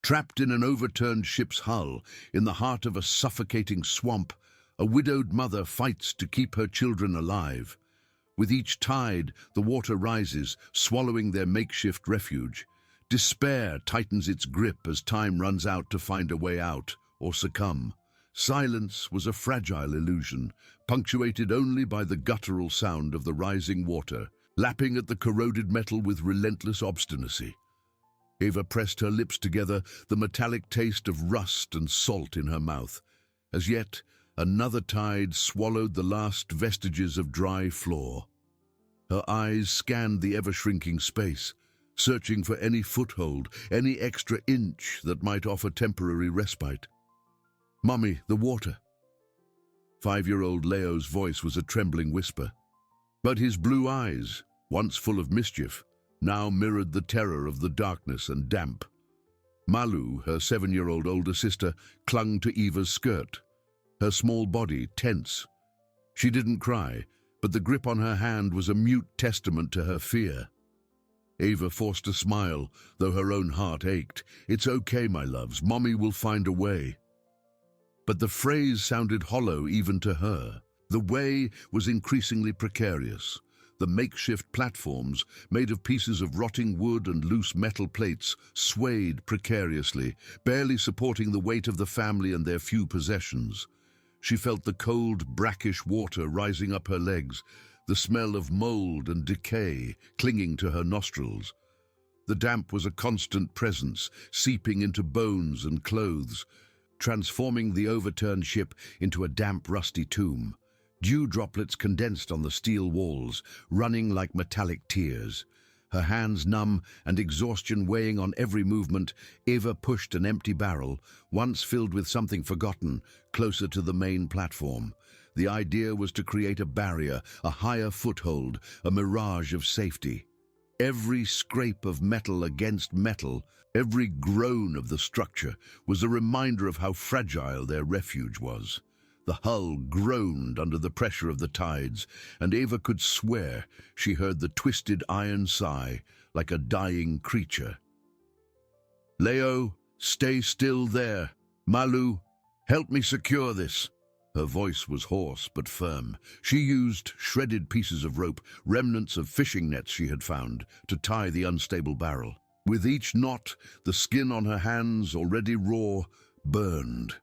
Trapped in an overturned ship's hull, in the heart of a suffocating swamp, a widowed mother fights to keep her children alive. With each tide, the water rises, swallowing their makeshift refuge. Despair tightens its grip as time runs out to find a way out or succumb. Silence was a fragile illusion, punctuated only by the guttural sound of the rising water, lapping at the corroded metal with relentless obstinacy. Eva pressed her lips together, the metallic taste of rust and salt in her mouth. As yet, another tide swallowed the last vestiges of dry floor. Her eyes scanned the ever-shrinking space, searching for any foothold, any extra inch that might offer temporary respite. "Mummy, the water." 5-year-old Leo's voice was a trembling whisper. But his blue eyes, once full of mischief, now mirrored the terror of the darkness and damp. Malu, her 7-year-old older sister, clung to Eva's skirt, her small body tense. She didn't cry, but the grip on her hand was a mute testament to her fear. Eva forced a smile, though her own heart ached. "It's okay, my loves. Mommy will find a way." But the phrase sounded hollow even to her. The way was increasingly precarious. The makeshift platforms, made of pieces of rotting wood and loose metal plates, swayed precariously, barely supporting the weight of the family and their few possessions. She felt the cold, brackish water rising up her legs, the smell of mold and decay clinging to her nostrils. The damp was a constant presence, seeping into bones and clothes, transforming the overturned ship into a damp, rusty tomb. Dew droplets condensed on the steel walls, running like metallic tears. Her hands numb and exhaustion weighing on every movement, Eva pushed an empty barrel, once filled with something forgotten, closer to the main platform. The idea was to create a barrier, a higher foothold, a mirage of safety. Every scrape of metal against metal, every groan of the structure, was a reminder of how fragile their refuge was. The hull groaned under the pressure of the tides, and Eva could swear she heard the twisted iron sigh like a dying creature. "Leo, stay still there. Malu, help me secure this." Her voice was hoarse but firm. She used shredded pieces of rope, remnants of fishing nets she had found, to tie the unstable barrel. With each knot, the skin on her hands, already raw, burned.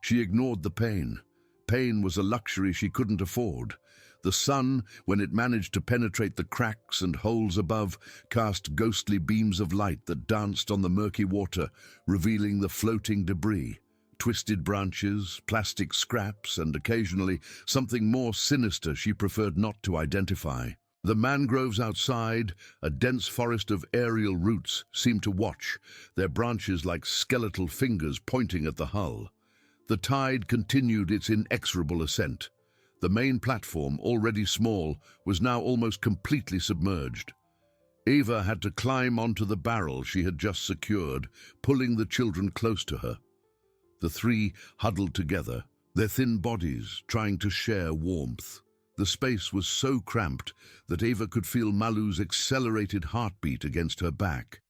She ignored the pain. Pain was a luxury she couldn't afford. The sun, when it managed to penetrate the cracks and holes above, cast ghostly beams of light that danced on the murky water, revealing the floating debris. Twisted branches, plastic scraps, and occasionally something more sinister she preferred not to identify. The mangroves outside, a dense forest of aerial roots, seemed to watch, their branches like skeletal fingers pointing at the hull. The tide continued its inexorable ascent. The main platform, already small, was now almost completely submerged. Eva had to climb onto the barrel she had just secured, pulling the children close to her. The three huddled together, their thin bodies trying to share warmth. The space was so cramped that Eva could feel Malu's accelerated heartbeat against her back.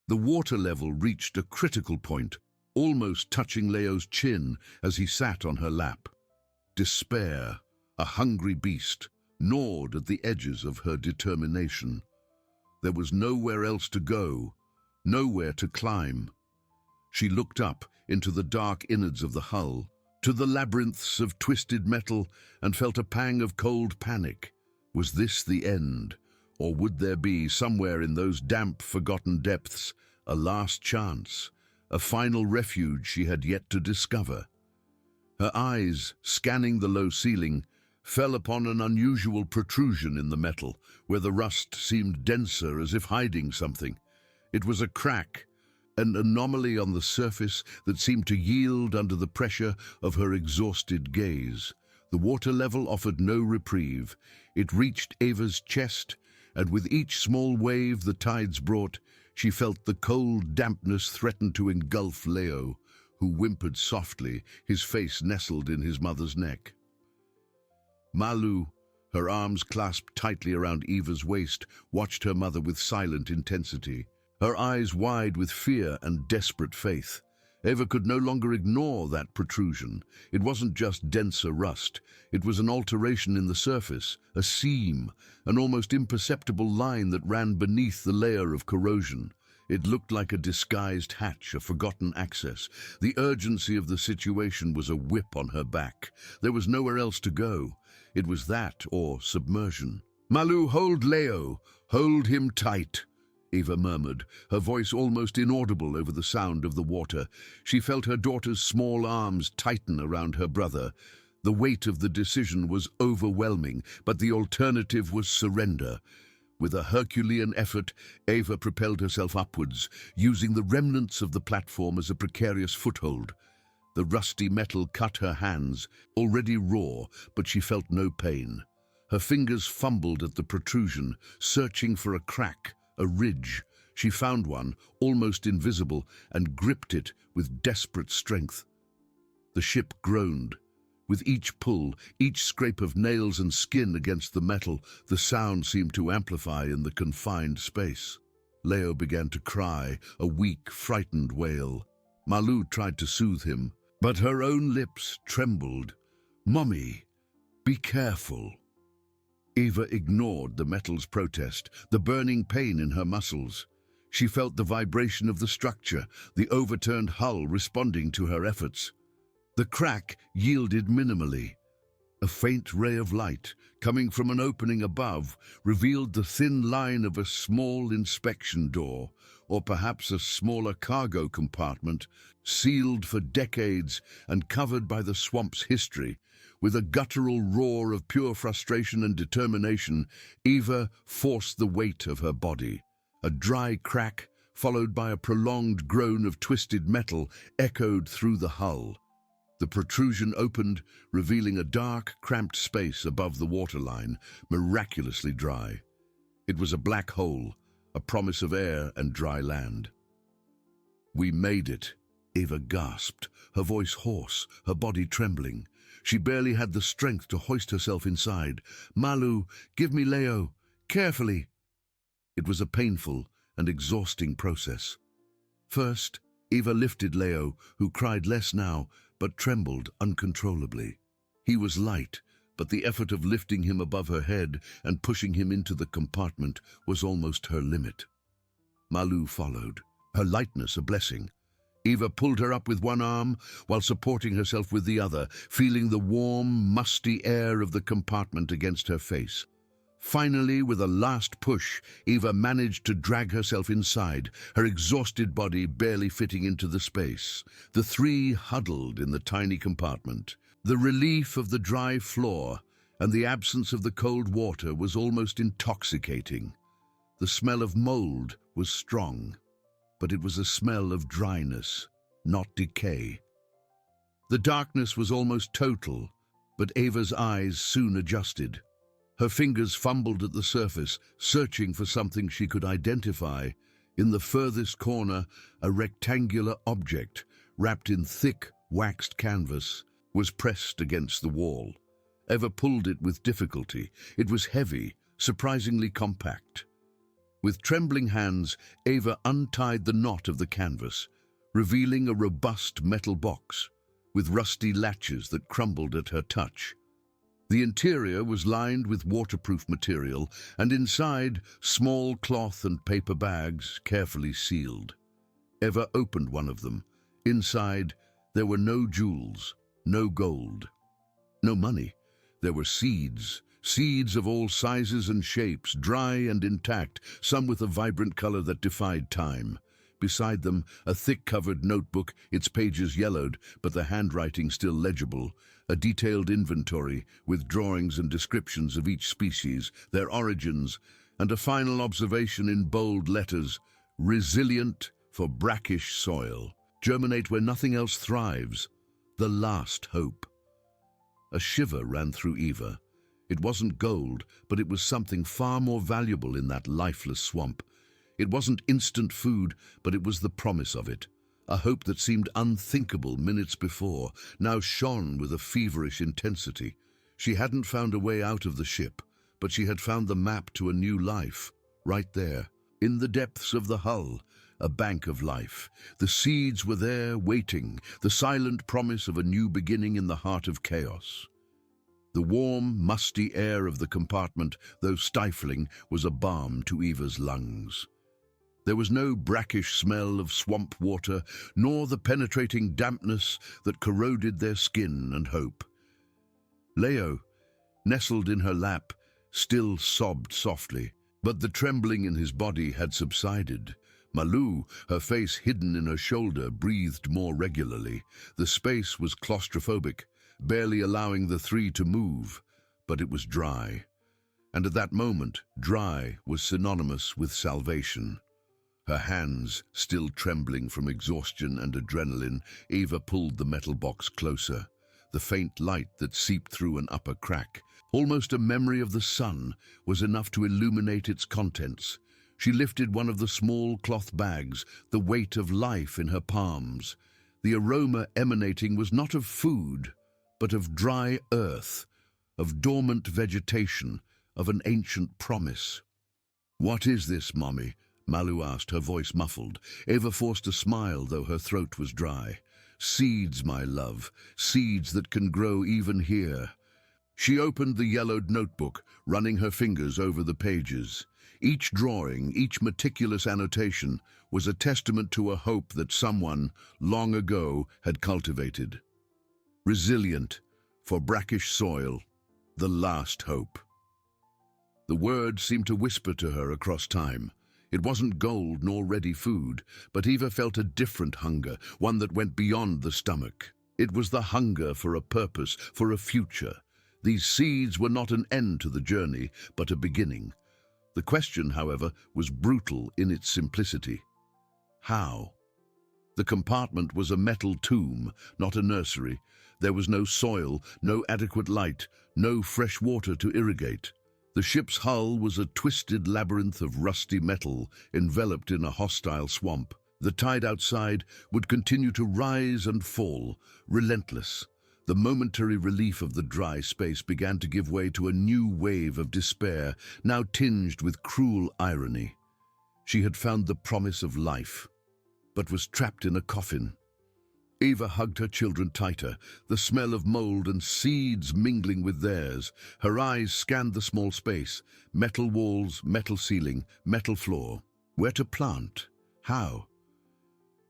The water level reached a critical point, almost touching Leo's chin as he sat on her lap. Despair, a hungry beast, gnawed at the edges of her determination. There was nowhere else to go, nowhere to climb. She looked up into the dark innards of the hull, to the labyrinths of twisted metal, and felt a pang of cold panic. Was this the end, or would there be, somewhere in those damp, forgotten depths, a last chance, a final refuge she had yet to discover? Her eyes, scanning the low ceiling, fell upon an unusual protrusion in the metal, where the rust seemed denser, as if hiding something. It was a crack, an anomaly on the surface that seemed to yield under the pressure of her exhausted gaze. The water level offered no reprieve. It reached Eva's chest, and with each small wave the tides brought, she felt the cold dampness threaten to engulf Leo, who whimpered softly, his face nestled in his mother's neck. Malu, her arms clasped tightly around Eva's waist, watched her mother with silent intensity. her eyes wide with fear and desperate faith. Eva could no longer ignore that protrusion. It wasn't just denser rust. It was an alteration in the surface, a seam, an almost imperceptible line that ran beneath the layer of corrosion. It looked like a disguised hatch, a forgotten access. The urgency of the situation was a whip on her back. There was nowhere else to go. It was that or submersion. "Malu, hold Leo. Hold him tight," Eva murmured, her voice almost inaudible over the sound of the water. She felt her daughter's small arms tighten around her brother. The weight of the decision was overwhelming, but the alternative was surrender. With a Herculean effort, Eva propelled herself upwards, using the remnants of the platform as a precarious foothold. The rusty metal cut her hands, already raw, but she felt no pain. Her fingers fumbled at the protrusion, searching for a crack, a ridge. She found one, almost invisible, and gripped it with desperate strength. The ship groaned. With each pull, each scrape of nails and skin against the metal, the sound seemed to amplify in the confined space. Leo began to cry, a weak, frightened wail. Malu tried to soothe him, but her own lips trembled. "Mommy, be careful." Eva ignored the metal's protest, the burning pain in her muscles. She felt the vibration of the structure, the overturned hull responding to her efforts. The crack yielded minimally. A faint ray of light, coming from an opening above, revealed the thin line of a small inspection door, or perhaps a smaller cargo compartment, sealed for decades and covered by the swamp's history. With a guttural roar of pure frustration and determination, Eva forced the weight of her body. A dry crack, followed by a prolonged groan of twisted metal, echoed through the hull. The protrusion opened, revealing a dark, cramped space above the waterline, miraculously dry. It was a black hole, a promise of air and dry land. "We made it," Eva gasped, her voice hoarse, her body trembling. She barely had the strength to hoist herself inside. "Malu, give me Leo. Carefully." It was a painful and exhausting process. First, Eva lifted Leo, who cried less now, but trembled uncontrollably. He was light, but the effort of lifting him above her head and pushing him into the compartment was almost her limit. Malu followed, her lightness a blessing. Eva pulled her up with one arm while supporting herself with the other, feeling the warm, musty air of the compartment against her face. Finally, with a last push, Eva managed to drag herself inside, her exhausted body barely fitting into the space. The three huddled in the tiny compartment. The relief of the dry floor and the absence of the cold water was almost intoxicating. The smell of mold was strong, but it was a smell of dryness, not decay. The darkness was almost total, but Eva's eyes soon adjusted. Her fingers fumbled at the surface, searching for something she could identify. In the furthest corner, a rectangular object, wrapped in thick, waxed canvas, was pressed against the wall. Eva pulled it with difficulty. It was heavy, surprisingly compact. With trembling hands, Eva untied the knot of the canvas, revealing a robust metal box, with rusty latches that crumbled at her touch. The interior was lined with waterproof material, and inside, small cloth and paper bags carefully sealed. Eva opened one of them. Inside, there were no jewels, no gold, no money. There were seeds of all sizes and shapes, dry and intact, some with a vibrant color that defied time. Beside them, a thick-covered notebook, its pages yellowed, but the handwriting still legible. A detailed inventory with drawings and descriptions of each species, their origins, and a final observation in bold letters: resilient for brackish soil, germinate where nothing else thrives, the last hope. A shiver ran through Eva. It wasn't gold, but it was something far more valuable in that lifeless swamp. It wasn't instant food, but it was the promise of it. A hope that seemed unthinkable minutes before, now shone with a feverish intensity. She hadn't found a way out of the ship, but she had found the map to a new life, right there, in the depths of the hull, a bank of life. The seeds were there, waiting, the silent promise of a new beginning in the heart of chaos. The warm, musty air of the compartment, though stifling, was a balm to Eva's lungs. There was no brackish smell of swamp water, nor the penetrating dampness that corroded their skin and hope. Leo, nestled in her lap, still sobbed softly, but the trembling in his body had subsided. Malou, her face hidden in her shoulder, breathed more regularly. The space was claustrophobic, barely allowing the three to move, but it was dry. And at that moment, dry was synonymous with salvation. Her hands still trembling from exhaustion and adrenaline, Eva pulled the metal box closer. The faint light that seeped through an upper crack, almost a memory of the sun, was enough to illuminate its contents. She lifted one of the small cloth bags, the weight of life in her palms. The aroma emanating was not of food, but of dry earth, of dormant vegetation, of an ancient promise. "What is this, Mommy?" Malou asked, her voice muffled. Eva forced a smile, though her throat was dry. "Seeds, my love, seeds that can grow even here." She opened the yellowed notebook, running her fingers over the pages. Each drawing, each meticulous annotation, was a testament to a hope that someone, long ago, had cultivated. Resilient, for brackish soil, the last hope. The words seemed to whisper to her across time. It wasn't gold nor ready food, but Eva felt a different hunger, one that went beyond the stomach. It was the hunger for a purpose, for a future. These seeds were not an end to the journey, but a beginning. The question, however, was brutal in its simplicity. How? The compartment was a metal tomb, not a nursery. There was no soil, no adequate light, no fresh water to irrigate. The ship's hull was a twisted labyrinth of rusty metal, enveloped in a hostile swamp. The tide outside would continue to rise and fall, relentless. The momentary relief of the dry space began to give way to a new wave of despair, now tinged with cruel irony. She had found the promise of life, but was trapped in a coffin. Eva hugged her children tighter, the smell of mold and seeds mingling with theirs. Her eyes scanned the small space, metal walls, metal ceiling, metal floor. Where to plant? How?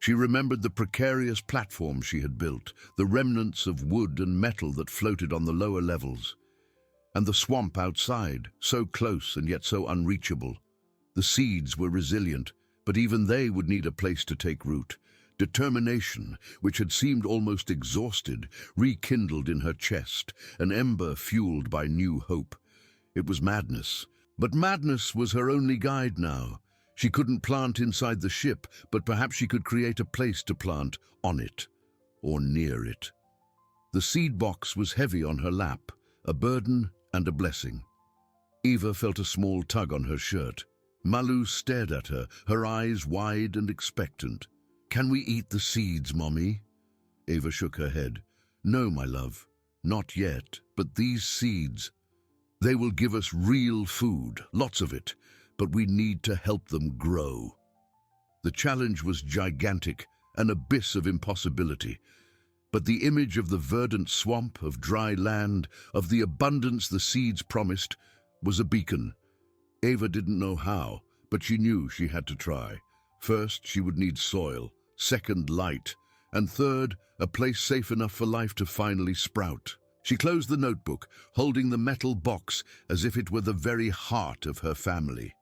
She remembered the precarious platform she had built, the remnants of wood and metal that floated on the lower levels, and the swamp outside, so close and yet so unreachable. The seeds were resilient, but even they would need a place to take root. Determination, which had seemed almost exhausted, rekindled in her chest, an ember fueled by new hope. It was madness, but madness was her only guide now. She couldn't plant inside the ship, but perhaps she could create a place to plant on it, or near it. The seed box was heavy on her lap, a burden and a blessing. Eva felt a small tug on her shirt. Malou stared at her, her eyes wide and expectant. "Can we eat the seeds, Mommy?" Eva shook her head. "No, my love, not yet, but these seeds, they will give us real food, lots of it, but we need to help them grow." The challenge was gigantic, an abyss of impossibility. But the image of the verdant swamp, of dry land, of the abundance the seeds promised, was a beacon. Eva didn't know how, but she knew she had to try. First, she would need soil. Second, light, and third, a place safe enough for life to finally sprout. She closed the notebook, holding the metal box as if it were the very heart of her family.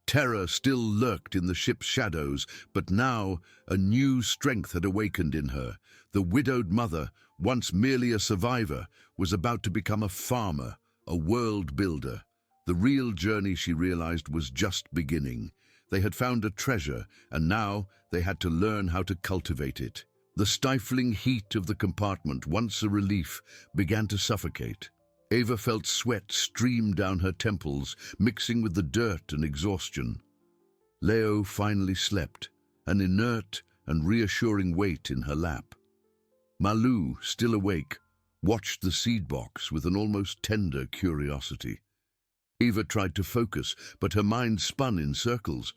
Terror still lurked in the ship's shadows, but now a new strength had awakened in her. The widowed mother, once merely a survivor, was about to become a farmer, a world builder. The real journey, she realized, was just beginning. They had found a treasure, and now they had to learn how to cultivate it. The stifling heat of the compartment, once a relief, began to suffocate. Eva felt sweat stream down her temples, mixing with the dirt and exhaustion. Leo finally slept, an inert and reassuring weight in her lap. Malou, still awake, watched the seed box with an almost tender curiosity. Eva tried to focus, but her mind spun in circles.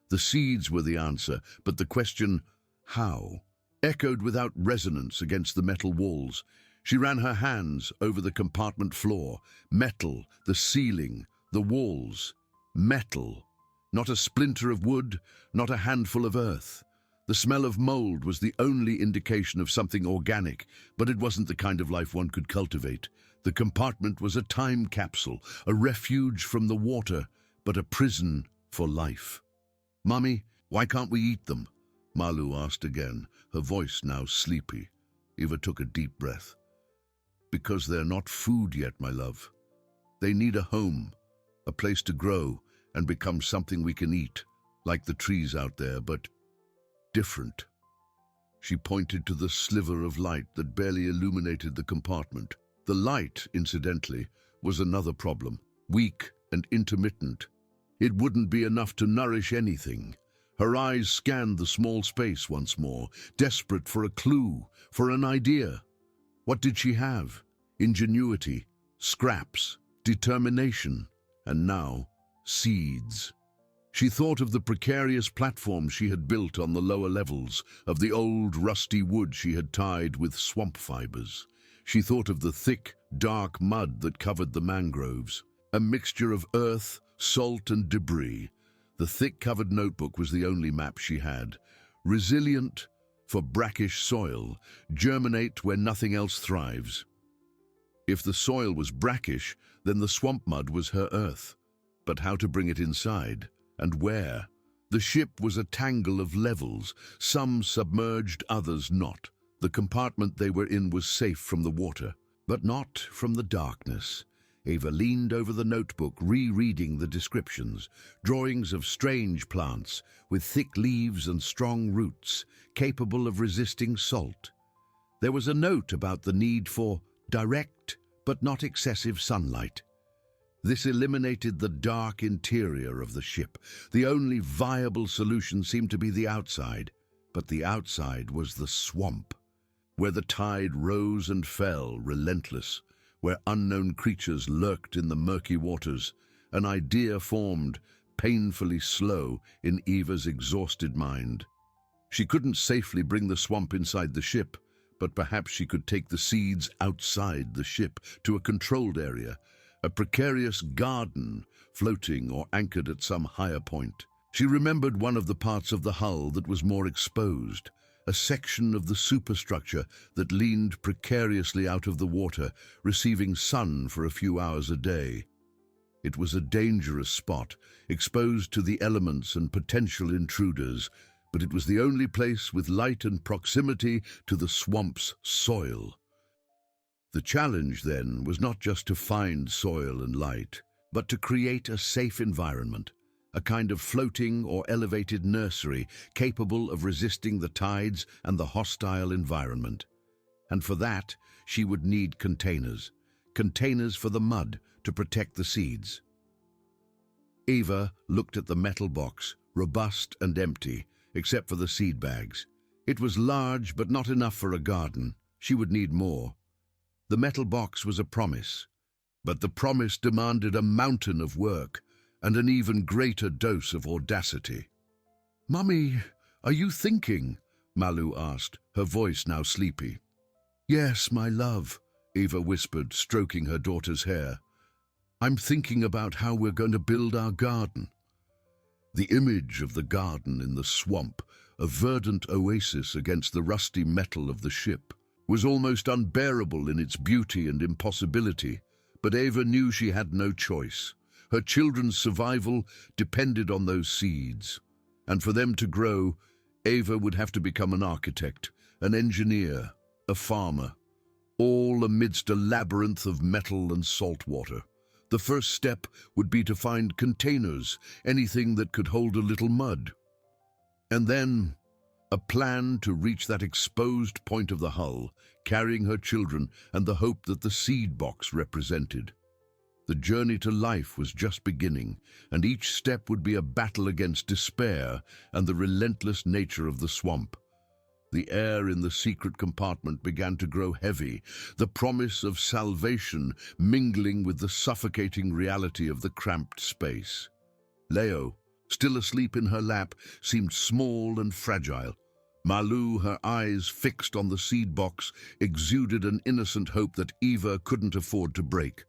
The seeds were the answer, but the question, how, echoed without resonance against the metal walls. She ran her hands over the compartment floor. Metal, the ceiling, the walls. Metal. Not a splinter of wood, not a handful of earth. The smell of mold was the only indication of something organic, but it wasn't the kind of life one could cultivate. The compartment was a time capsule, a refuge from the water, but a prison for life. "Mummy, why can't we eat them?" Malu asked again, her voice now sleepy. Eva took a deep breath. "Because they're not food yet, my love. They need a home, a place to grow and become something we can eat, like the trees out there, but different." She pointed to the sliver of light that barely illuminated the compartment. The light, incidentally, was another problem, weak and intermittent. It wouldn't be enough to nourish anything. Her eyes scanned the small space once more, desperate for a clue, for an idea. What did she have? Ingenuity, scraps, determination, and now, seeds. She thought of the precarious platform she had built on the lower levels, of the old rusty wood she had tied with swamp fibers. She thought of the thick, dark mud that covered the mangroves, a mixture of earth, salt and debris. The thick-covered notebook was the only map she had. Resilient for brackish soil, germinate where nothing else thrives. If the soil was brackish, then the swamp mud was her earth. But how to bring it inside? And where? The ship was a tangle of levels, some submerged, others not. The compartment they were in was safe from the water, but not from the darkness. Eva leaned over the notebook, rereading the descriptions, drawings of strange plants with thick leaves and strong roots, capable of resisting salt. There was a note about the need for direct but not excessive sunlight. This eliminated the dark interior of the ship. The only viable solution seemed to be the outside, but the outside was the swamp, where the tide rose and fell, relentless, where unknown creatures lurked in the murky waters. An idea formed, painfully slow, in Eva's exhausted mind. She couldn't safely bring the swamp inside the ship, but perhaps she could take the seeds outside the ship to a controlled area, a precarious garden floating or anchored at some higher point. She remembered one of the parts of the hull that was more exposed, a section of the superstructure that leaned precariously out of the water, receiving sun for a few hours a day. It was a dangerous spot, exposed to the elements and potential intruders, but it was the only place with light and proximity to the swamp's soil. The challenge, then, was not just to find soil and light, but to create a safe environment, a kind of floating or elevated nursery capable of resisting the tides and the hostile environment. And for that, she would need containers for the mud to protect the seeds. Eva looked at the metal box, robust and empty, except for the seed bags. It was large, but not enough for a garden. She would need more. The metal box was a promise, but the promise demanded a mountain of work and an even greater dose of audacity. "Mummy, are you thinking?" Malu asked, her voice now sleepy. "Yes, my love," Eva whispered, stroking her daughter's hair. "I'm thinking about how we're going to build our garden." The image of the garden in the swamp, a verdant oasis against the rusty metal of the ship, was almost unbearable in its beauty and impossibility, but Eva knew she had no choice. Her children's survival depended on those seeds, and for them to grow, Eva would have to become an architect, an engineer, a farmer, all amidst a labyrinth of metal and salt water. The first step would be to find containers, anything that could hold a little mud. And then a plan to reach that exposed point of the hull, carrying her children and the hope that the seed box represented. The journey to life was just beginning, and each step would be a battle against despair and the relentless nature of the swamp. The air in the secret compartment began to grow heavy, the promise of salvation mingling with the suffocating reality of the cramped space. Leo, still asleep in her lap, seemed small and fragile. Malu, her eyes fixed on the seed box, exuded an innocent hope that Eva couldn't afford to break.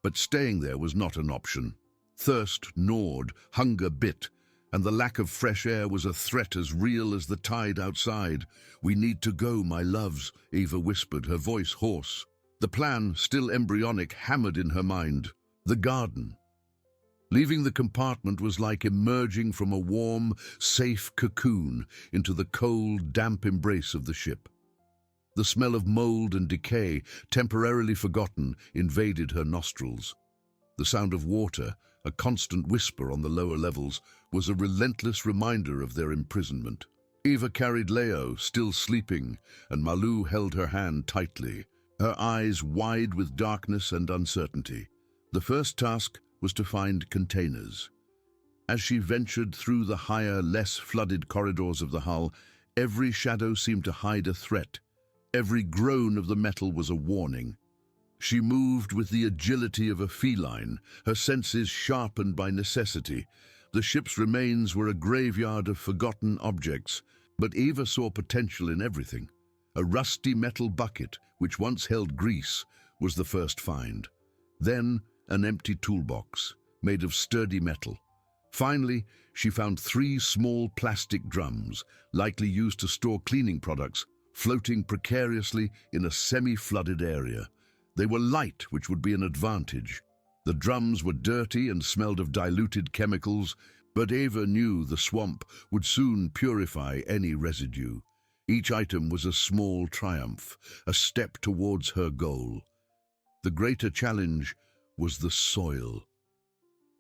But staying there was not an option. Thirst gnawed, hunger bit, and the lack of fresh air was a threat as real as the tide outside. "We need to go, my loves," Eva whispered, her voice hoarse. The plan, still embryonic, hammered in her mind. The garden. Leaving the compartment was like emerging from a warm, safe cocoon into the cold, damp embrace of the ship. The smell of mold and decay, temporarily forgotten, invaded her nostrils. The sound of water, a constant whisper on the lower levels, was a relentless reminder of their imprisonment. Eva carried Leo, still sleeping, and Malu held her hand tightly, her eyes wide with darkness and uncertainty. The first task was to find containers. As she ventured through the higher, less flooded corridors of the hull, every shadow seemed to hide a threat. Every groan of the metal was a warning. She moved with the agility of a feline, her senses sharpened by necessity. The ship's remains were a graveyard of forgotten objects, but Eva saw potential in everything. A rusty metal bucket, which once held grease, was the first find. Then, an empty toolbox, made of sturdy metal. Finally, she found 3 small plastic drums, likely used to store cleaning products, floating precariously in a semi-flooded area. They were light, which would be an advantage. The drums were dirty and smelled of diluted chemicals, but Eva knew the swamp would soon purify any residue. Each item was a small triumph, a step towards her goal. The greater challenge was the soil,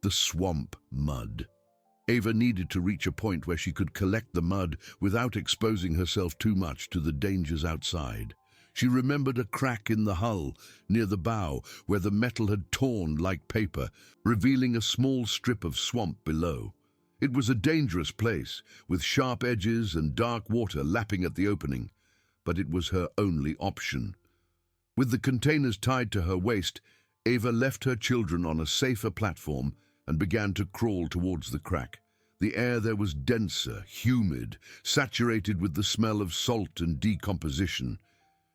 the swamp mud. Eva needed to reach a point where she could collect the mud without exposing herself too much to the dangers outside. She remembered a crack in the hull, near the bow, where the metal had torn like paper, revealing a small strip of swamp below. It was a dangerous place, with sharp edges and dark water lapping at the opening, but it was her only option. With the containers tied to her waist, Eva left her children on a safer platform and began to crawl towards the crack. The air there was denser, humid, saturated with the smell of salt and decomposition.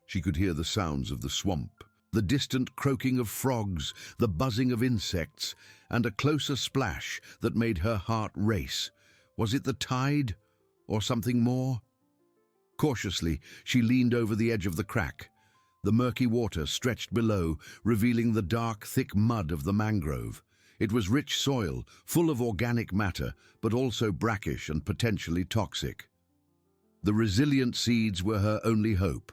She could hear the sounds of the swamp, the distant croaking of frogs, the buzzing of insects, and a closer splash that made her heart race. Was it the tide, or something more? Cautiously, she leaned over the edge of the crack. The murky water stretched below, revealing the dark, thick mud of the mangrove. It was rich soil, full of organic matter, but also brackish and potentially toxic. The resilient seeds were her only hope.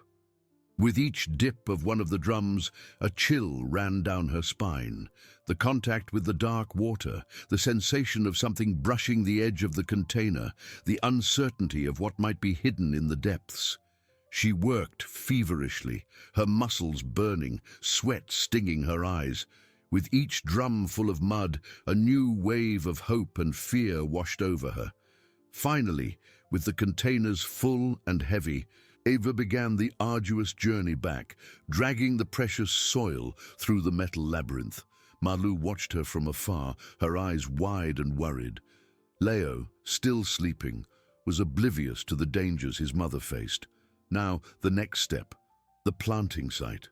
With each dip of one of the drums, a chill ran down her spine. The contact with the dark water, the sensation of something brushing the edge of the container, the uncertainty of what might be hidden in the depths. She worked feverishly, her muscles burning, sweat stinging her eyes. With each drum full of mud, a new wave of hope and fear washed over her. Finally, with the containers full and heavy, Eva began the arduous journey back, dragging the precious soil through the metal labyrinth. Malu watched her from afar, her eyes wide and worried. Leo, still sleeping, was oblivious to the dangers his mother faced. Now, the next step, the planting site.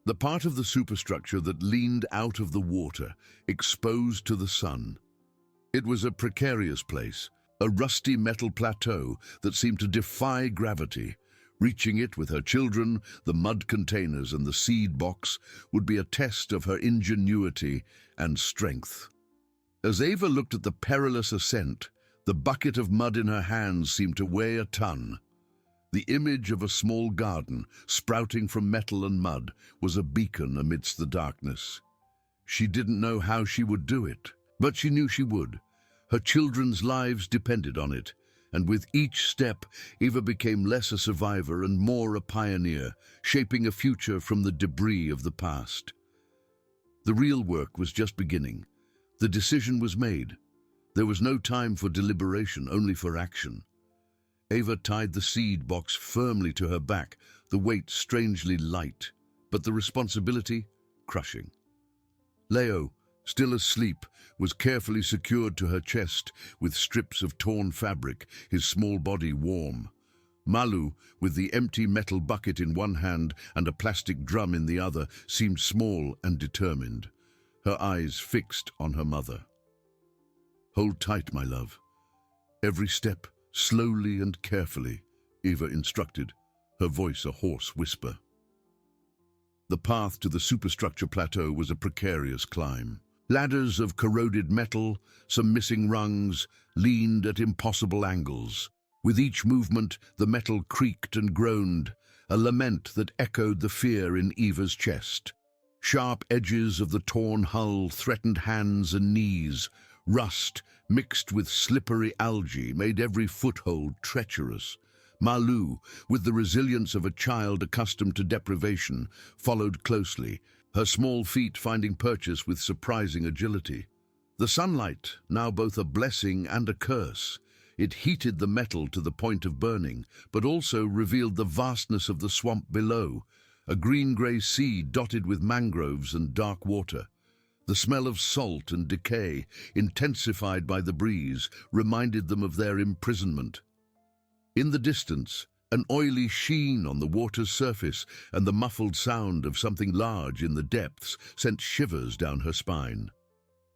The part of the superstructure that leaned out of the water, exposed to the sun. It was a precarious place, a rusty metal plateau that seemed to defy gravity. Reaching it with her children, the mud containers and the seed box would be a test of her ingenuity and strength. As Eva looked at the perilous ascent, the bucket of mud in her hands seemed to weigh a ton. The image of a small garden, sprouting from metal and mud, was a beacon amidst the darkness. She didn't know how she would do it, but she knew she would. Her children's lives depended on it, and with each step, Eva became less a survivor and more a pioneer, shaping a future from the debris of the past. The real work was just beginning. The decision was made. There was no time for deliberation, only for action. Eva tied the seed box firmly to her back, the weight strangely light, but the responsibility crushing. Leo, still asleep, was carefully secured to her chest with strips of torn fabric, his small body warm. Malu, with the empty metal bucket in one hand and a plastic drum in the other, seemed small and determined, her eyes fixed on her mother. "Hold tight, my love. Every step, slowly and carefully," Eva instructed, her voice a hoarse whisper. The path to the superstructure plateau was a precarious climb. Ladders of corroded metal, some missing rungs, leaned at impossible angles. With each movement, the metal creaked and groaned, a lament that echoed the fear in Eva's chest. Sharp edges of the torn hull threatened hands and knees. Rust, mixed with slippery algae, made every foothold treacherous. Malu, with the resilience of a child accustomed to deprivation, followed closely, her small feet finding purchase with surprising agility. The sunlight, now both a blessing and a curse. It heated the metal to the point of burning, but also revealed the vastness of the swamp below, a green-grey sea dotted with mangroves and dark water. The smell of salt and decay, intensified by the breeze, reminded them of their imprisonment. In the distance, an oily sheen on the water's surface and the muffled sound of something large in the depths sent shivers down her spine.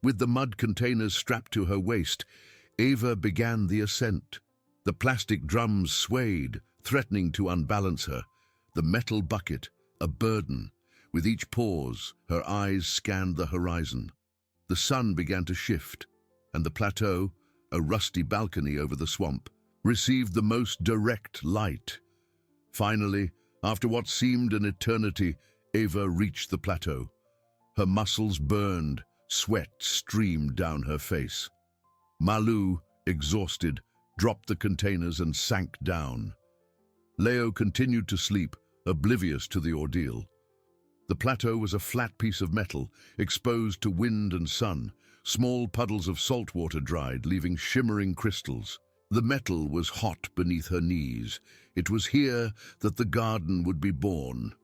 With the mud containers strapped to her waist, Eva began the ascent. The plastic drums swayed, threatening to unbalance her. The metal bucket, a burden. With each pause, her eyes scanned the horizon. The sun began to shift, and the plateau, a rusty balcony over the swamp, received the most direct light. Finally, after what seemed an eternity, Eva reached the plateau. Her muscles burned, sweat streamed down her face. Malu, exhausted, dropped the containers and sank down. Leo continued to sleep, oblivious to the ordeal. The plateau was a flat piece of metal, exposed to wind and sun. Small puddles of salt water dried, leaving shimmering crystals. The metal was hot beneath her knees. It was here that the garden would be born.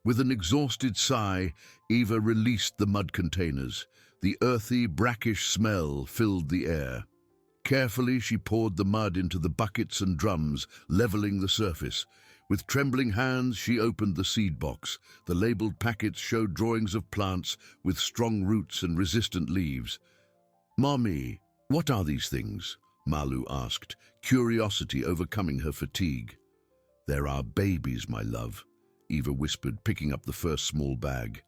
With an exhausted sigh, Eva released the mud containers. The earthy, brackish smell filled the air. Carefully, she poured the mud into the buckets and drums, leveling the surface. With trembling hands, she opened the seed box. The labeled packets showed drawings of plants with strong roots and resistant leaves. "Mommy, what are these things?" Malu asked, curiosity overcoming her fatigue. "There are babies, my love," Eva whispered, picking up the first small bag.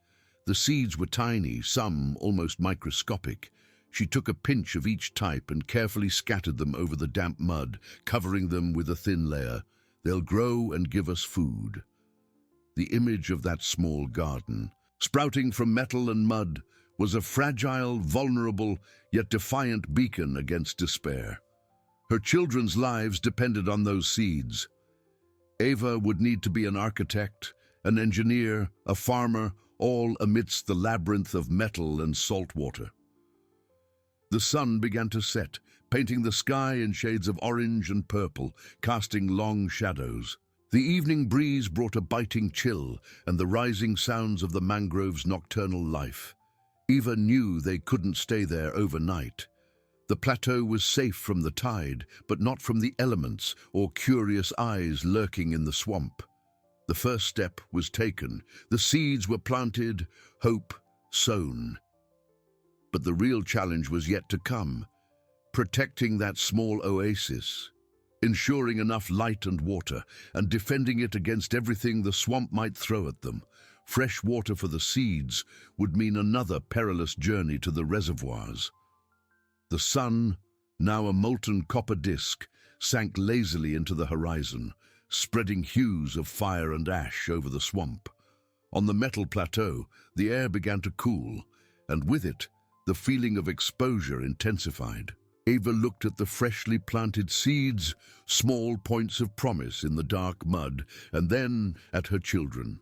The seeds were tiny, some almost microscopic. She took a pinch of each type and carefully scattered them over the damp mud, covering them with a thin layer. "They'll grow and give us food." The image of that small garden, sprouting from metal and mud, was a fragile, vulnerable, yet defiant beacon against despair. Her children's lives depended on those seeds. Eva would need to be an architect, an engineer, a farmer, all amidst the labyrinth of metal and salt water. The sun began to set, painting the sky in shades of orange and purple, casting long shadows. The evening breeze brought a biting chill, and the rising sounds of the mangrove's nocturnal life. Eva knew they couldn't stay there overnight. The plateau was safe from the tide, but not from the elements or curious eyes lurking in the swamp. The first step was taken. The seeds were planted, hope sown. But the real challenge was yet to come. Protecting that small oasis, ensuring enough light and water, and defending it against everything the swamp might throw at them. Fresh water for the seeds would mean another perilous journey to the reservoirs. The sun, now a molten copper disk, sank lazily into the horizon, spreading hues of fire and ash over the swamp. On the metal plateau, the air began to cool, and with it, the feeling of exposure intensified. Eva looked at the freshly planted seeds, small points of promise in the dark mud, and then at her children.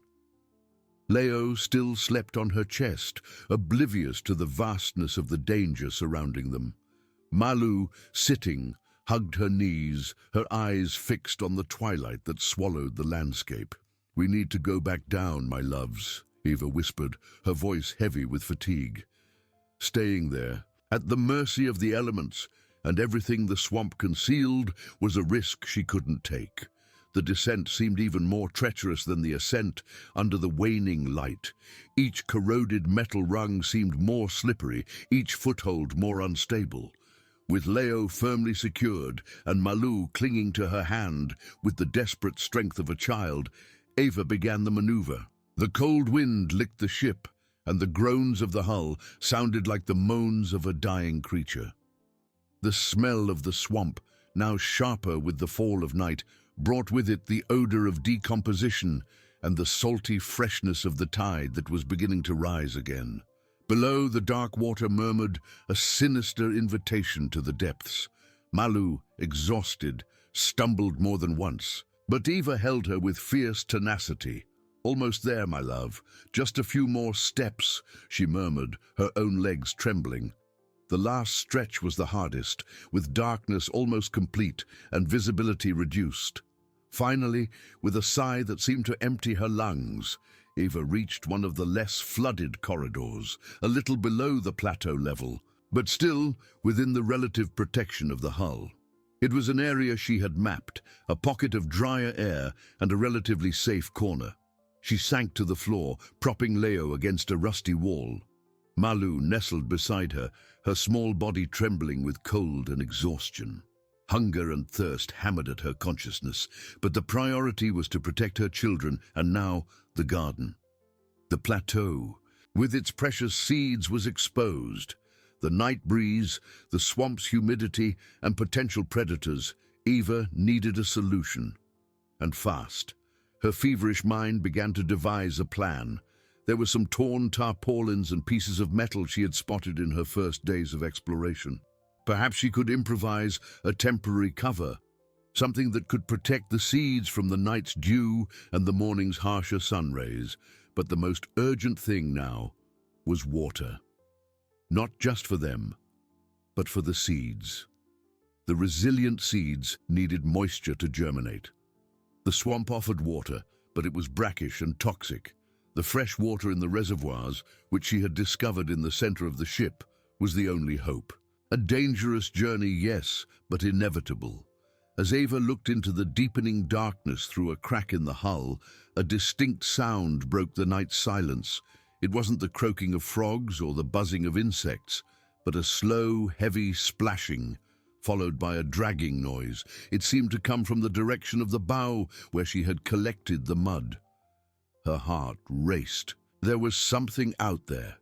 Leo still slept on her chest, oblivious to the vastness of the danger surrounding them. Malu, sitting, hugged her knees, her eyes fixed on the twilight that swallowed the landscape. "We need to go back down, my loves," Eva whispered, her voice heavy with fatigue. Staying there, at the mercy of the elements and everything the swamp concealed, was a risk she couldn't take. The descent seemed even more treacherous than the ascent under the waning light. Each corroded metal rung seemed more slippery, each foothold more unstable. With Leo firmly secured and Malu clinging to her hand with the desperate strength of a child, Ava began the maneuver. The cold wind licked the ship, and the groans of the hull sounded like the moans of a dying creature. The smell of the swamp, now sharper with the fall of night, brought with it the odor of decomposition and the salty freshness of the tide that was beginning to rise again. Below, the dark water murmured a sinister invitation to the depths. Malu, exhausted, stumbled more than once, but Eva held her with fierce tenacity. "Almost there, my love. Just a few more steps," she murmured, her own legs trembling. The last stretch was the hardest, with darkness almost complete and visibility reduced. Finally, with a sigh that seemed to empty her lungs, Eva reached one of the less flooded corridors, a little below the plateau level, but still within the relative protection of the hull. It was an area she had mapped, a pocket of drier air and a relatively safe corner. She sank to the floor, propping Leo against a rusty wall. Malu nestled beside her, her small body trembling with cold and exhaustion. Hunger and thirst hammered at her consciousness, but the priority was to protect her children and now the garden. The plateau, with its precious seeds, was exposed. The night breeze, the swamp's humidity, and potential predators, Eva needed a solution. And fast. Her feverish mind began to devise a plan. There were some torn tarpaulins and pieces of metal she had spotted in her first days of exploration. Perhaps she could improvise a temporary cover, something that could protect the seeds from the night's dew and the morning's harsher sun rays. But the most urgent thing now was water. Not just for them, but for the seeds. The resilient seeds needed moisture to germinate. The swamp offered water, but it was brackish and toxic. The fresh water in the reservoirs, which she had discovered in the center of the ship, was the only hope. A dangerous journey, yes, but inevitable. As Ava looked into the deepening darkness through a crack in the hull, a distinct sound broke the night's silence. It wasn't the croaking of frogs or the buzzing of insects, but a slow, heavy splashing, followed by a dragging noise. It seemed to come from the direction of the bow where she had collected the mud. Her heart raced. There was something out there,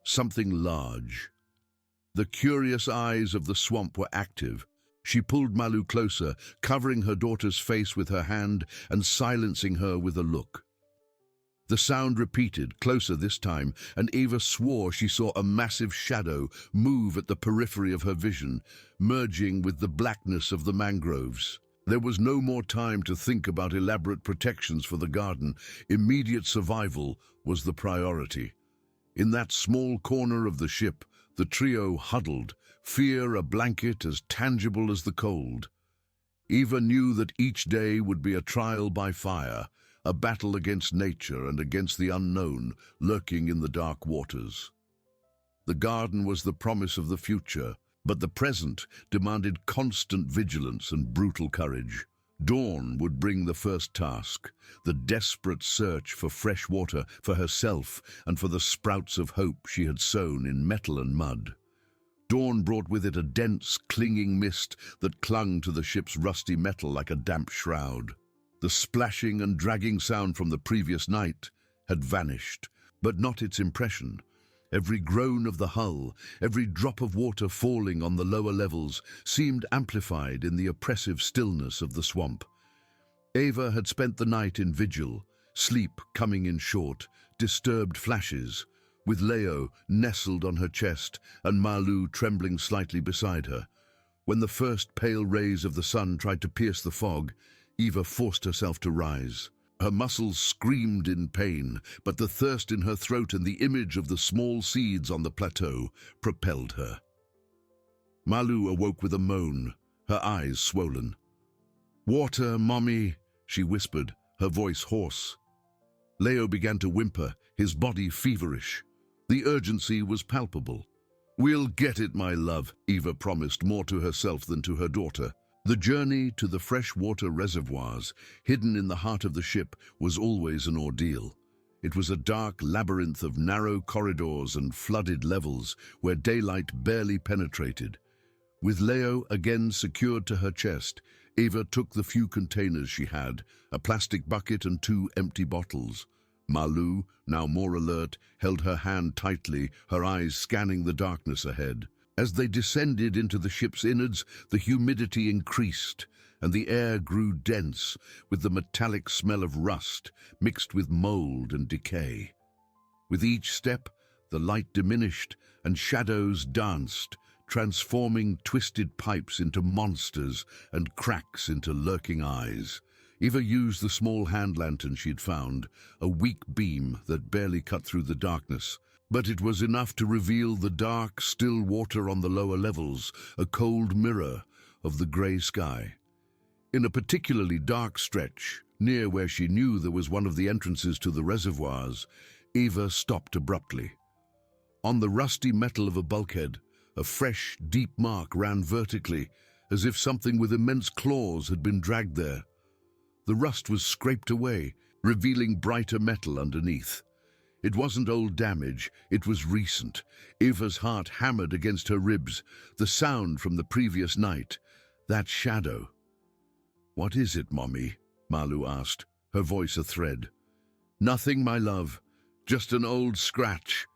something large. The curious eyes of the swamp were active. She pulled Malu closer, covering her daughter's face with her hand and silencing her with a look. The sound repeated, closer this time, and Eva swore she saw a massive shadow move at the periphery of her vision, merging with the blackness of the mangroves. There was no more time to think about elaborate protections for the garden. Immediate survival was the priority. In that small corner of the ship, the trio huddled, fear a blanket as tangible as the cold. Eva knew that each day would be a trial by fire, a battle against nature and against the unknown lurking in the dark waters. The garden was the promise of the future, but the present demanded constant vigilance and brutal courage. Dawn would bring the first task, the desperate search for fresh water for herself and for the sprouts of hope she had sown in metal and mud. Dawn brought with it a dense, clinging mist that clung to the ship's rusty metal like a damp shroud. The splashing and dragging sound from the previous night had vanished, but not its impression. Every groan of the hull, every drop of water falling on the lower levels seemed amplified in the oppressive stillness of the swamp. Ava had spent the night in vigil, sleep coming in short, disturbed flashes, with Leo nestled on her chest and Malu trembling slightly beside her. When the first pale rays of the sun tried to pierce the fog, Eva forced herself to rise. Her muscles screamed in pain, but the thirst in her throat and the image of the small seeds on the plateau propelled her. Malu awoke with a moan, her eyes swollen. "Water, Mommy," she whispered, her voice hoarse. Leo began to whimper, his body feverish. The urgency was palpable. "We'll get it, my love," Eva promised, more to herself than to her daughter. The journey to the freshwater reservoirs, hidden in the heart of the ship, was always an ordeal. It was a dark labyrinth of narrow corridors and flooded levels where daylight barely penetrated. With Leo again secured to her chest, Eva took the few containers she had, a plastic bucket and 2 empty bottles. Malu, now more alert, held her hand tightly, her eyes scanning the darkness ahead. As they descended into the ship's innards, the humidity increased, and the air grew dense, with the metallic smell of rust mixed with mold and decay. With each step, the light diminished, and shadows danced, transforming twisted pipes into monsters and cracks into lurking eyes. Eva used the small hand lantern she'd found, a weak beam that barely cut through the darkness. But it was enough to reveal the dark, still water on the lower levels, a cold mirror of the grey sky. In a particularly dark stretch, near where she knew there was one of the entrances to the reservoirs, Eva stopped abruptly. On the rusty metal of a bulkhead, a fresh, deep mark ran vertically, as if something with immense claws had been dragged there. The rust was scraped away, revealing brighter metal underneath. It wasn't old damage, it was recent. Eva's heart hammered against her ribs, the sound from the previous night, that shadow. "What is it, Mommy?" Malu asked, her voice a thread. "Nothing, my love, just an old scratch."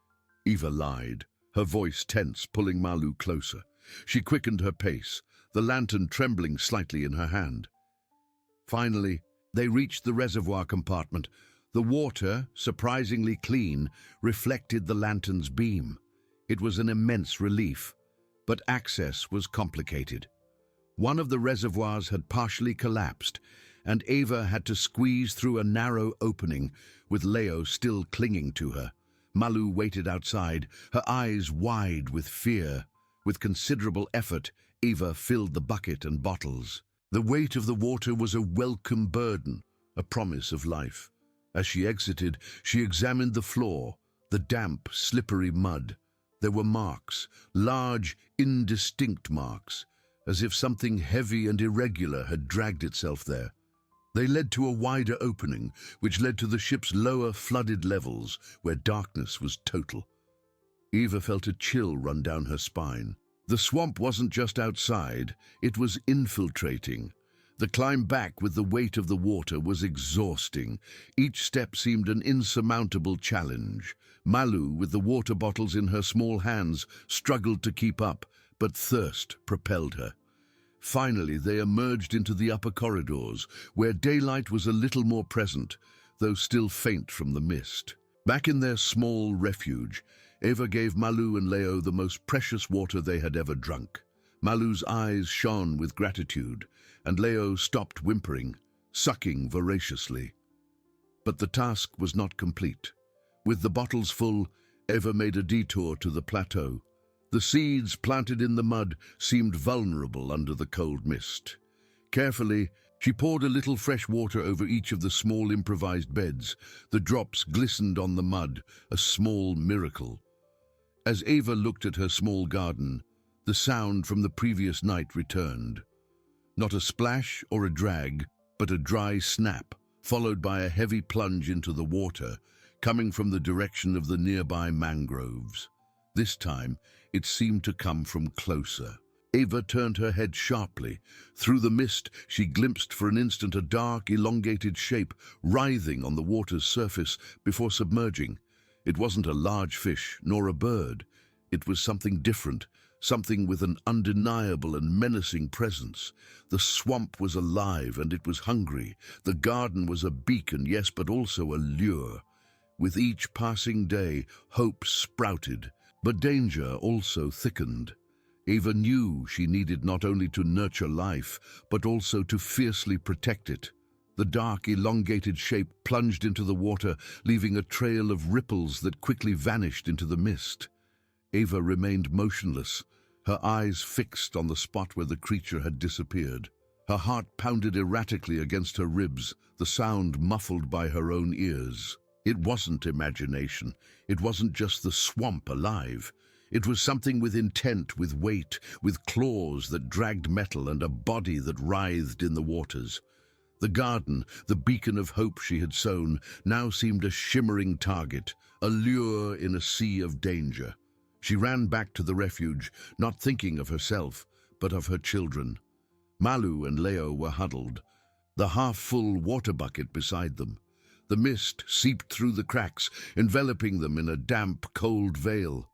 Eva lied, her voice tense, pulling Malu closer. She quickened her pace, the lantern trembling slightly in her hand. Finally, they reached the reservoir compartment. The water, surprisingly clean, reflected the lantern's beam. It was an immense relief, but access was complicated. One of the reservoirs had partially collapsed, and Eva had to squeeze through a narrow opening, with Leo still clinging to her. Malu waited outside, her eyes wide with fear. With considerable effort, Eva filled the bucket and bottles. The weight of the water was a welcome burden, a promise of life. As she exited, she examined the floor, the damp, slippery mud. There were marks, large, indistinct marks, as if something heavy and irregular had dragged itself there. They led to a wider opening, which led to the ship's lower flooded levels, where darkness was total. Eva felt a chill run down her spine. The swamp wasn't just outside, it was infiltrating. The climb back with the weight of the water was exhausting. Each step seemed an insurmountable challenge. Malu, with the water bottles in her small hands, struggled to keep up, but thirst propelled her. Finally, they emerged into the upper corridors, where daylight was a little more present, though still faint from the mist. Back in their small refuge, Eva gave Malu and Leo the most precious water they had ever drunk. Malu's eyes shone with gratitude, and Leo stopped whimpering, sucking voraciously. But the task was not complete. With the bottles full, Eva made a detour to the plateau. The seeds planted in the mud seemed vulnerable under the cold mist. Carefully, she poured a little fresh water over each of the small improvised beds. The drops glistened on the mud, a small miracle. As Eva looked at her small garden, the sound from the previous night returned. Not a splash or a drag, but a dry snap, followed by a heavy plunge into the water, coming from the direction of the nearby mangroves. This time, it seemed to come from closer. Eva turned her head sharply. Through the mist, she glimpsed for an instant a dark, elongated shape writhing on the water's surface before submerging. It wasn't a large fish, nor a bird. It was something different, something with an undeniable and menacing presence. The swamp was alive and it was hungry. The garden was a beacon, yes, but also a lure. With each passing day, hope sprouted, but danger also thickened. Eva knew she needed not only to nurture life, but also to fiercely protect it. The dark, elongated shape plunged into the water, leaving a trail of ripples that quickly vanished into the mist. Eva remained motionless, her eyes fixed on the spot where the creature had disappeared. Her heart pounded erratically against her ribs, the sound muffled by her own ears. It wasn't imagination. It wasn't just the swamp alive. It was something with intent, with weight, with claws that dragged metal and a body that writhed in the waters. The garden, the beacon of hope she had sown, now seemed a shimmering target, a lure in a sea of danger. She ran back to the refuge, not thinking of herself, but of her children. Malu and Leo were huddled, the half-full water bucket beside them. The mist seeped through the cracks, enveloping them in a damp, cold veil.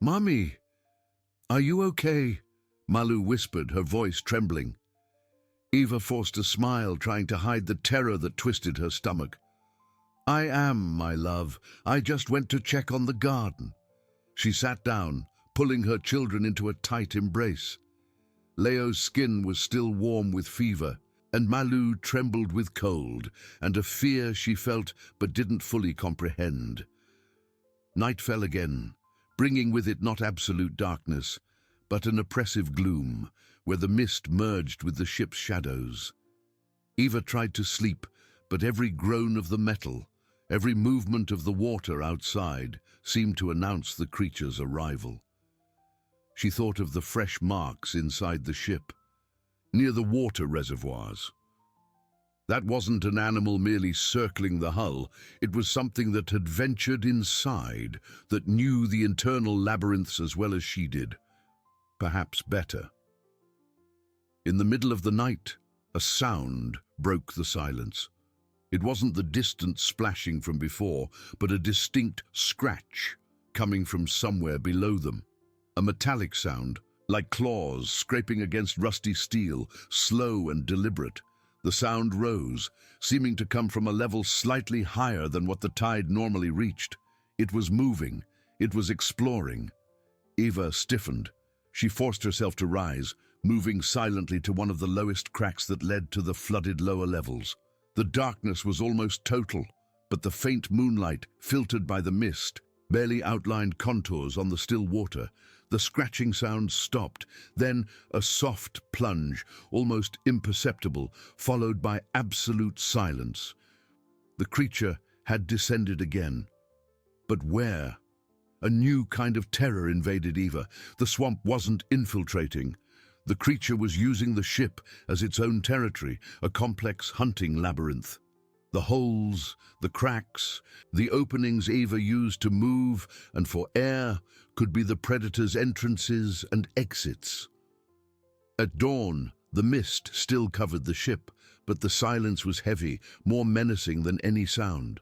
"Mommy, are you okay?" Malu whispered, her voice trembling. Eva forced a smile, trying to hide the terror that twisted her stomach. "I am, my love. I just went to check on the garden." She sat down, pulling her children into a tight embrace. Leo's skin was still warm with fever, and Malu trembled with cold and a fear she felt but didn't fully comprehend. Night fell again, bringing with it not absolute darkness, but an oppressive gloom, where the mist merged with the ship's shadows. Eva tried to sleep, but every groan of the metal, every movement of the water outside, seemed to announce the creature's arrival. She thought of the fresh marks inside the ship, near the water reservoirs. That wasn't an animal merely circling the hull. It was something that had ventured inside, that knew the internal labyrinths as well as she did. Perhaps better. In the middle of the night, a sound broke the silence. It wasn't the distant splashing from before, but a distinct scratch coming from somewhere below them. A metallic sound, like claws scraping against rusty steel, slow and deliberate. The sound rose, seeming to come from a level slightly higher than what the tide normally reached. It was moving. It was exploring. Eva stiffened. She forced herself to rise, moving silently to one of the lowest cracks that led to the flooded lower levels. The darkness was almost total, but the faint moonlight, filtered by the mist, barely outlined contours on the still water. The scratching sound stopped, then a soft plunge, almost imperceptible, followed by absolute silence. The creature had descended again. But where? A new kind of terror invaded Eva. The swamp wasn't infiltrating. The creature was using the ship as its own territory, a complex hunting labyrinth. The holes, the cracks, the openings Eva used to move and for air could be the predator's entrances and exits. At dawn, the mist still covered the ship, but the silence was heavy, more menacing than any sound.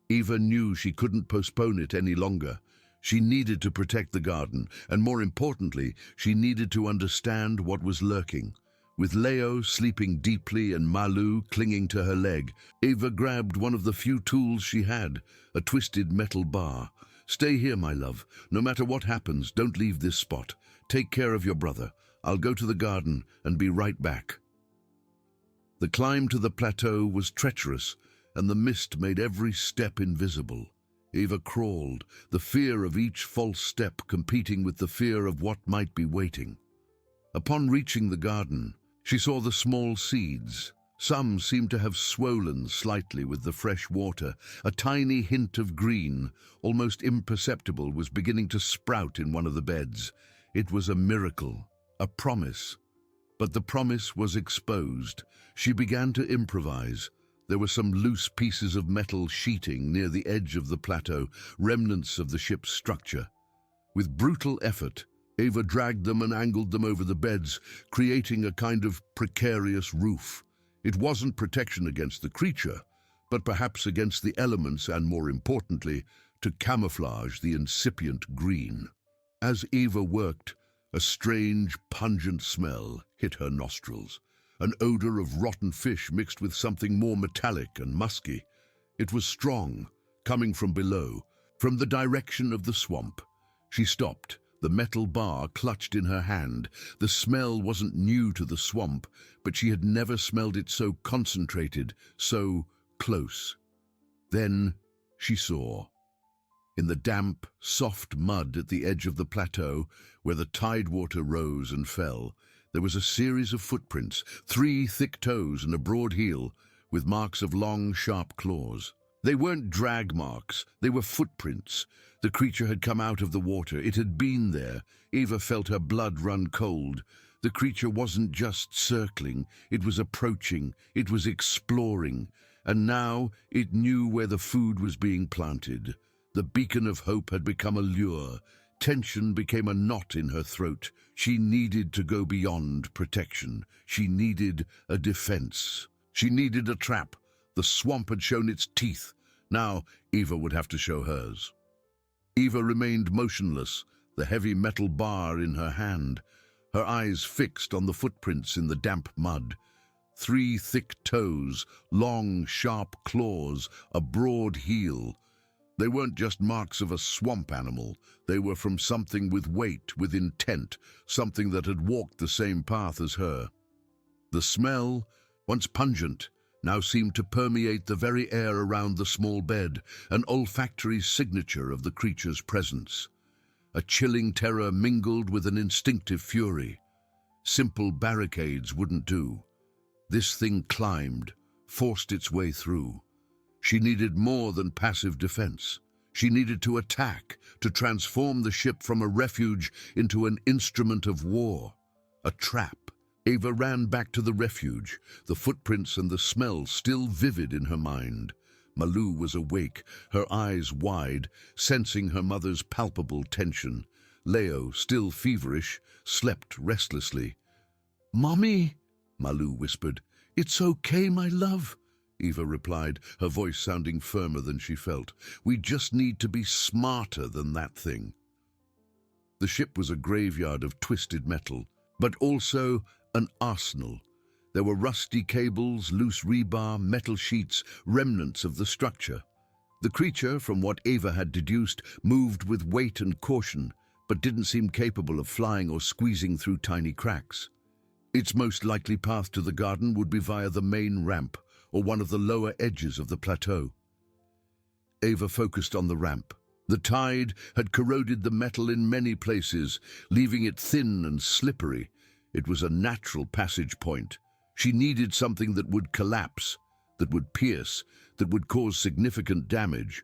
Eva knew she couldn't postpone it any longer. She needed to protect the garden, and more importantly, she needed to understand what was lurking. With Leo sleeping deeply and Malu clinging to her leg, Eva grabbed one of the few tools she had, a twisted metal bar. "Stay here, my love. No matter what happens, don't leave this spot. Take care of your brother. I'll go to the garden and be right back." The climb to the plateau was treacherous, and the mist made every step invisible. Eva crawled, the fear of each false step competing with the fear of what might be waiting. Upon reaching the garden, she saw the small seeds. Some seemed to have swollen slightly with the fresh water. A tiny hint of green, almost imperceptible, was beginning to sprout in one of the beds. It was a miracle, a promise. But the promise was exposed. She began to improvise. There were some loose pieces of metal sheeting near the edge of the plateau, remnants of the ship's structure. With brutal effort, Eva dragged them and angled them over the beds, creating a kind of precarious roof. It wasn't protection against the creature, but perhaps against the elements and, more importantly, to camouflage the incipient green. As Eva worked, a strange, pungent smell hit her nostrils, an odor of rotten fish mixed with something more metallic and musky. It was strong, coming from below, from the direction of the swamp. She stopped, the metal bar clutched in her hand. The smell wasn't new to the swamp, but she had never smelled it so concentrated, so close. Then she saw. In the damp, soft mud at the edge of the plateau, where the tidewater rose and fell, there was a series of footprints, 3 thick toes and a broad heel, with marks of long, sharp claws. They weren't drag marks, they were footprints. The creature had come out of the water, it had been there. Eva felt her blood run cold. The creature wasn't just circling, it was approaching, it was exploring. And now it knew where the food was being planted. The beacon of hope had become a lure. Tension became a knot in her throat. She needed to go beyond protection. She needed a defense. She needed a trap. The swamp had shown its teeth. Now Eva would have to show hers. Eva remained motionless, the heavy metal bar in her hand, her eyes fixed on the footprints in the damp mud. 3 thick toes, long, sharp claws, a broad heel. They weren't just marks of a swamp animal. They were from something with weight, with intent, something that had walked the same path as her. The smell, once pungent, now seemed to permeate the very air around the small bed, an olfactory signature of the creature's presence. A chilling terror mingled with an instinctive fury. Simple barricades wouldn't do. This thing climbed, forced its way through. She needed more than passive defense. She needed to attack, to transform the ship from a refuge into an instrument of war, a trap. Eva ran back to the refuge, the footprints and the smell still vivid in her mind. Malou was awake, her eyes wide, sensing her mother's palpable tension. Leo, still feverish, slept restlessly. "Mommy," Malou whispered. "It's okay, my love," Eva replied, her voice sounding firmer than she felt. "We just need to be smarter than that thing." The ship was a graveyard of twisted metal, but also an arsenal. There were rusty cables, loose rebar, metal sheets, remnants of the structure. The creature, from what Eva had deduced, moved with weight and caution, but didn't seem capable of flying or squeezing through tiny cracks. Its most likely path to the garden would be via the main ramp, or one of the lower edges of the plateau. Eva focused on the ramp. The tide had corroded the metal in many places, leaving it thin and slippery. It was a natural passage point. She needed something that would collapse, that would pierce, that would cause significant damage.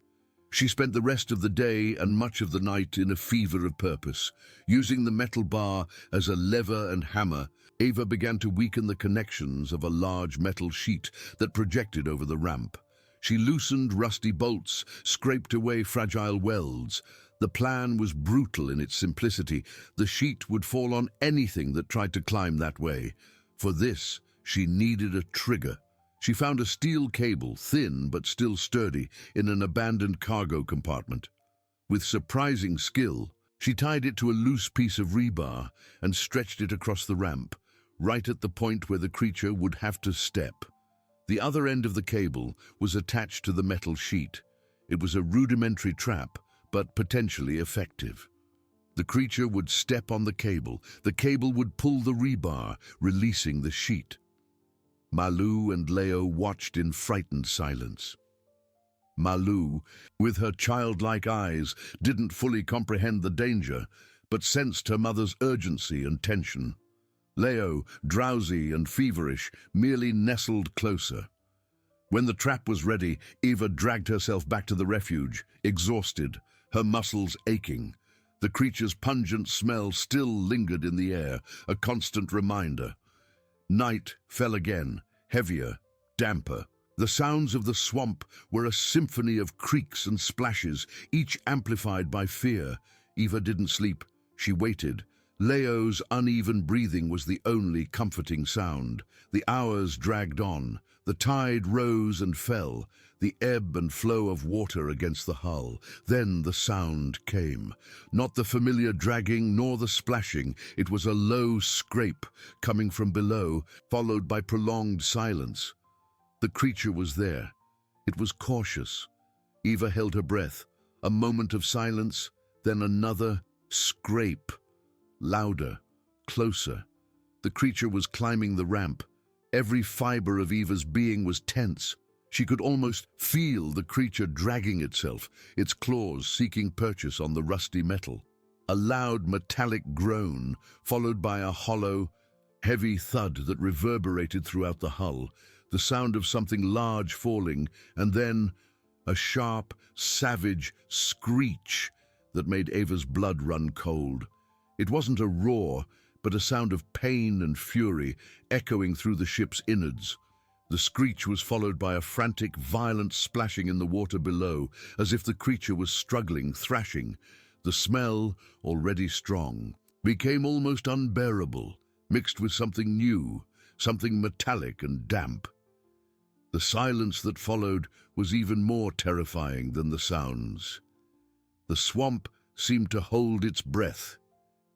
She spent the rest of the day and much of the night in a fever of purpose. Using the metal bar as a lever and hammer, Eva began to weaken the connections of a large metal sheet that projected over the ramp. She loosened rusty bolts, scraped away fragile welds. The plan was brutal in its simplicity. The sheet would fall on anything that tried to climb that way. For this, she needed a trigger. She found a steel cable, thin but still sturdy, in an abandoned cargo compartment. With surprising skill, she tied it to a loose piece of rebar and stretched it across the ramp, right at the point where the creature would have to step. The other end of the cable was attached to the metal sheet. It was a rudimentary trap, but potentially effective. The creature would step on the cable would pull the rebar, releasing the sheet. Malou and Leo watched in frightened silence. Malou, with her childlike eyes, didn't fully comprehend the danger, but sensed her mother's urgency and tension. Leo, drowsy and feverish, merely nestled closer. When the trap was ready, Eva dragged herself back to the refuge, exhausted, her muscles aching. The creature's pungent smell still lingered in the air, a constant reminder. Night fell again, heavier, damper. The sounds of the swamp were a symphony of creaks and splashes, each amplified by fear. Eva didn't sleep. She waited. Leo's uneven breathing was the only comforting sound. The hours dragged on. The tide rose and fell, the ebb and flow of water against the hull. Then the sound came. Not the familiar dragging nor the splashing. It was a low scrape coming from below, followed by prolonged silence. The creature was there. It was cautious. Eva held her breath. A moment of silence, then another scrape. Louder, closer. The creature was climbing the ramp. Every fiber of Eva's being was tense. She could almost feel the creature dragging itself, its claws seeking purchase on the rusty metal. A loud metallic groan, followed by a hollow, heavy thud that reverberated throughout the hull, the sound of something large falling, and then a sharp, savage screech that made Ava's blood run cold. It wasn't a roar, but a sound of pain and fury echoing through the ship's innards. The screech was followed by a frantic, violent splashing in the water below, as if the creature was struggling, thrashing. The smell, already strong, became almost unbearable, mixed with something new, something metallic and damp. The silence that followed was even more terrifying than the sounds. The swamp seemed to hold its breath.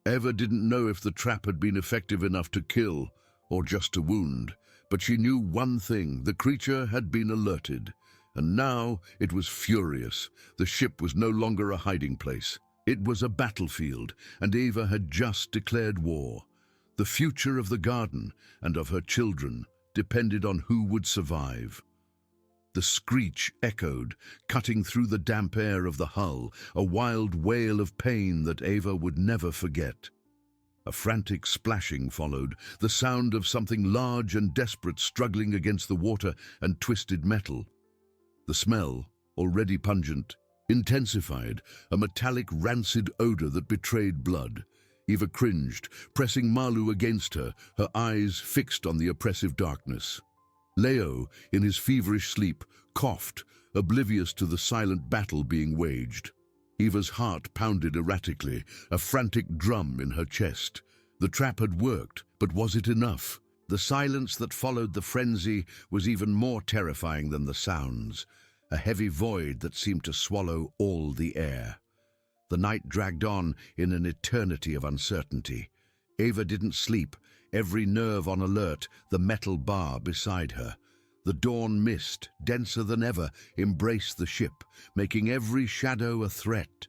Eva didn't know if the trap had been effective enough to kill or just to wound, but she knew one thing: the creature had been alerted, and now it was furious. The ship was no longer a hiding place. It was a battlefield, and Eva had just declared war. The future of the garden and of her children depended on who would survive. The screech echoed, cutting through the damp air of the hull, a wild wail of pain that Eva would never forget. A frantic splashing followed, the sound of something large and desperate struggling against the water and twisted metal. The smell, already pungent, intensified, a metallic, rancid odor that betrayed blood. Eva cringed, pressing Malu against her, her eyes fixed on the oppressive darkness. Leo, in his feverish sleep, coughed, oblivious to the silent battle being waged. Eva's heart pounded erratically, a frantic drum in her chest. The trap had worked, but was it enough? The silence that followed the frenzy was even more terrifying than the sounds, a heavy void that seemed to swallow all the air. The night dragged on in an eternity of uncertainty. Eva didn't sleep, every nerve on alert, the metal bar beside her. The dawn mist, denser than ever, embraced the ship, making every shadow a threat.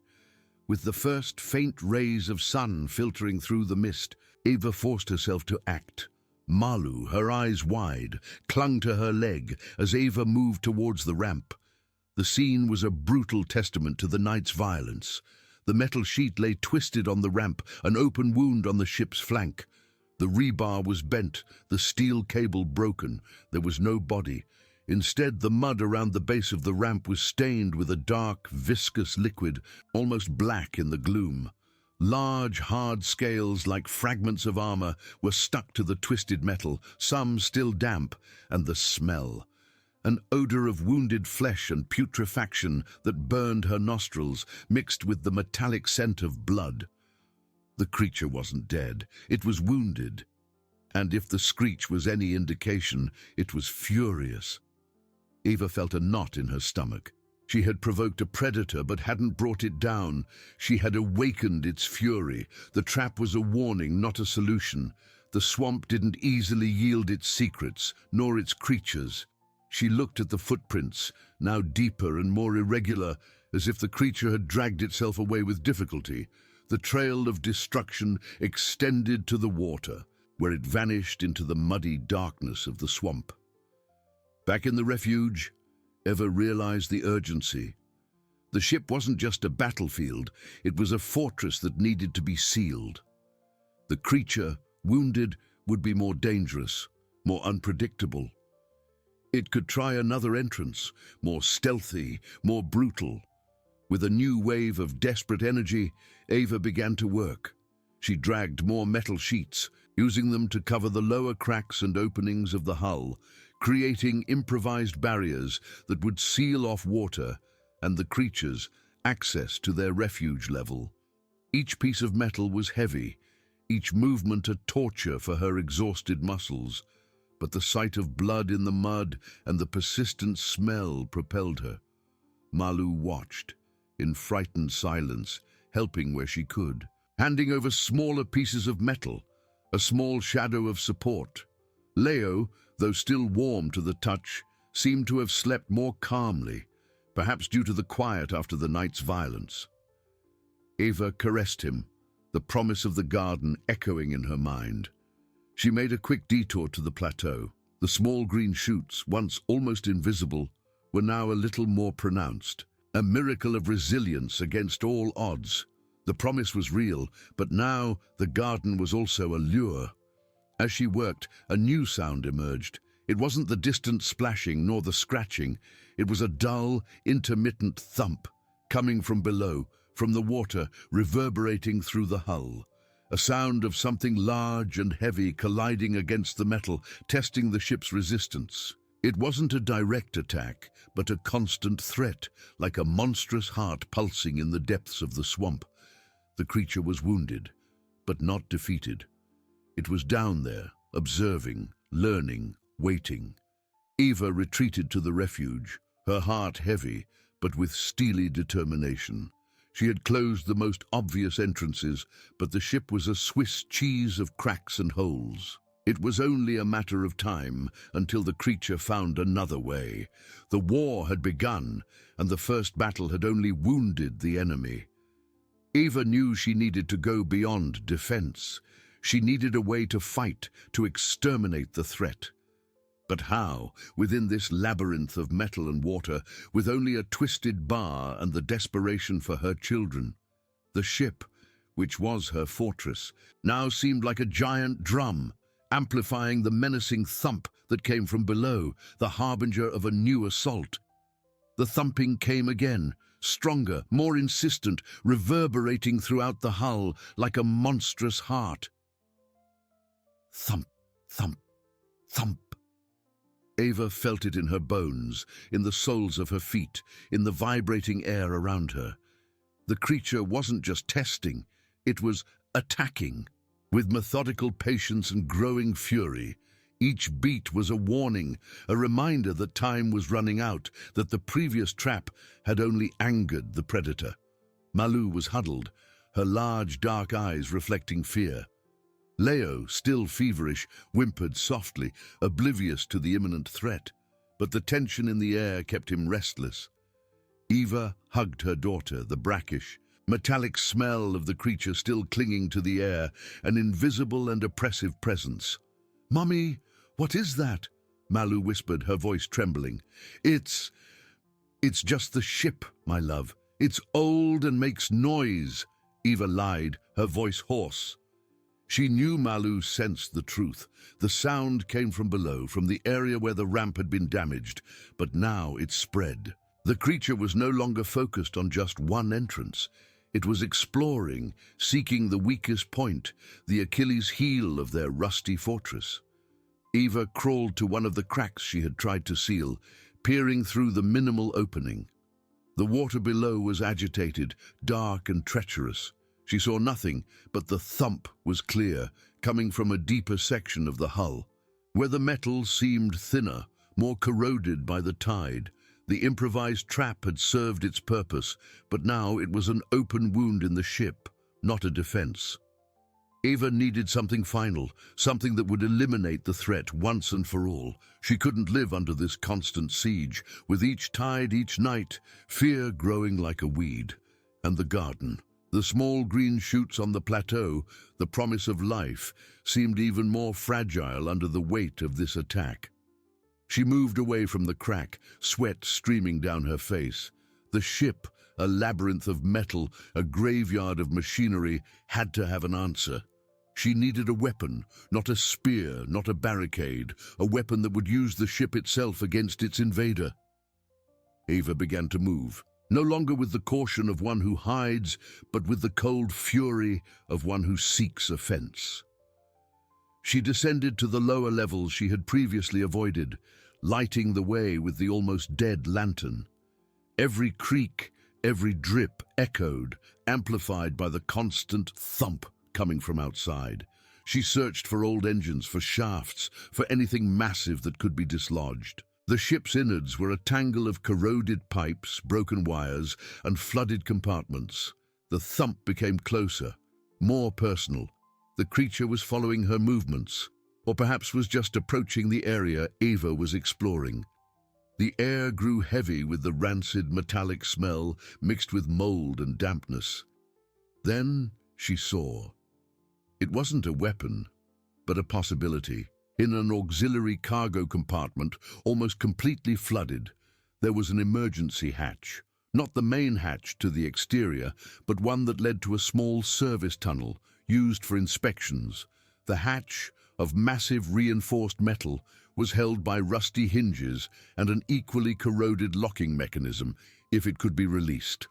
With the first faint rays of sun filtering through the mist, Eva forced herself to act. Malu, her eyes wide, clung to her leg as Eva moved towards the ramp. The scene was a brutal testament to the night's violence. The metal sheet lay twisted on the ramp, an open wound on the ship's flank. The rebar was bent, the steel cable broken. There was no body. Instead, the mud around the base of the ramp was stained with a dark, viscous liquid, almost black in the gloom. Large, hard scales, like fragments of armor, were stuck to the twisted metal, some still damp, and the smell. An odor of wounded flesh and putrefaction that burned her nostrils, mixed with the metallic scent of blood. The creature wasn't dead, it was wounded. And if the screech was any indication, it was furious. Eva felt a knot in her stomach. She had provoked a predator but hadn't brought it down. She had awakened its fury. The trap was a warning, not a solution. The swamp didn't easily yield its secrets, nor its creatures. She looked at the footprints, now deeper and more irregular, as if the creature had dragged itself away with difficulty. The trail of destruction extended to the water, where it vanished into the muddy darkness of the swamp. Back in the refuge, Eva realized the urgency. The ship wasn't just a battlefield, it was a fortress that needed to be sealed. The creature, wounded, would be more dangerous, more unpredictable. It could try another entrance, more stealthy, more brutal. With a new wave of desperate energy, Eva began to work. She dragged more metal sheets, using them to cover the lower cracks and openings of the hull, creating improvised barriers that would seal off water and the creatures access to their refuge level. Each piece of metal was heavy, each movement a torture for her exhausted muscles. But the sight of blood in the mud and the persistent smell propelled her. Malu watched, in frightened silence, helping where she could, handing over smaller pieces of metal, a small shadow of support. Leo, though still warm to the touch, seemed to have slept more calmly, perhaps due to the quiet after the night's violence. Eva caressed him, the promise of the garden echoing in her mind. She made a quick detour to the plateau. The small green shoots, once almost invisible, were now a little more pronounced. A miracle of resilience against all odds. The promise was real, but now the garden was also a lure. As she worked, a new sound emerged. It wasn't the distant splashing nor the scratching. It was a dull, intermittent thump, coming from below, from the water, reverberating through the hull. A sound of something large and heavy colliding against the metal, testing the ship's resistance. It wasn't a direct attack, but a constant threat, like a monstrous heart pulsing in the depths of the swamp. The creature was wounded, but not defeated. It was down there, observing, learning, waiting. Eva retreated to the refuge, her heart heavy, but with steely determination. She had closed the most obvious entrances, but the ship was a Swiss cheese of cracks and holes. It was only a matter of time until the creature found another way. The war had begun, and the first battle had only wounded the enemy. Eva knew she needed to go beyond defense. She needed a way to fight, to exterminate the threat. But how, within this labyrinth of metal and water, with only a twisted bar and the desperation for her children? The ship, which was her fortress, now seemed like a giant drum, amplifying the menacing thump that came from below, the harbinger of a new assault. The thumping came again, stronger, more insistent, reverberating throughout the hull like a monstrous heart. Thump, thump, thump. Eva felt it in her bones, in the soles of her feet, in the vibrating air around her. The creature wasn't just testing, it was attacking. With methodical patience and growing fury, each beat was a warning, a reminder that time was running out, that the previous trap had only angered the predator. Malou was huddled, her large dark eyes reflecting fear. Leo, still feverish, whimpered softly, oblivious to the imminent threat, but the tension in the air kept him restless. Eva hugged her daughter, the brackish, metallic smell of the creature still clinging to the air, an invisible and oppressive presence. "Mummy, what is that?" Malou whispered, her voice trembling. It's just the ship, my love. It's old and makes noise," Eva lied, her voice hoarse. She knew Malou sensed the truth. The sound came from below, from the area where the ramp had been damaged, but now it spread. The creature was no longer focused on just one entrance. It was exploring, seeking the weakest point, the Achilles heel of their rusty fortress. Eva crawled to one of the cracks she had tried to seal, peering through the minimal opening. The water below was agitated, dark and treacherous. She saw nothing, but the thump was clear, coming from a deeper section of the hull. Where the metal seemed thinner, more corroded by the tide, the improvised trap had served its purpose, but now it was an open wound in the ship, not a defense. Eva needed something final, something that would eliminate the threat once and for all. She couldn't live under this constant siege, with each tide, each night, fear growing like a weed. And the garden. The small green shoots on the plateau, the promise of life, seemed even more fragile under the weight of this attack. She moved away from the crack, sweat streaming down her face. The ship, a labyrinth of metal, a graveyard of machinery, had to have an answer. She needed a weapon, not a spear, not a barricade, a weapon that would use the ship itself against its invader. Eva began to move. No longer with the caution of one who hides, but with the cold fury of one who seeks offense. She descended to the lower levels she had previously avoided, lighting the way with the almost dead lantern. Every creak, every drip echoed, amplified by the constant thump coming from outside. She searched for old engines, for shafts, for anything massive that could be dislodged. The ship's innards were a tangle of corroded pipes, broken wires, and flooded compartments. The thump became closer, more personal. The creature was following her movements, or perhaps was just approaching the area Eva was exploring. The air grew heavy with the rancid metallic smell mixed with mold and dampness. Then she saw. It wasn't a weapon, but a possibility. In an auxiliary cargo compartment, almost completely flooded, there was an emergency hatch. Not the main hatch to the exterior, but one that led to a small service tunnel used for inspections. The hatch, of massive reinforced metal, was held by rusty hinges and an equally corroded locking mechanism if it could be released.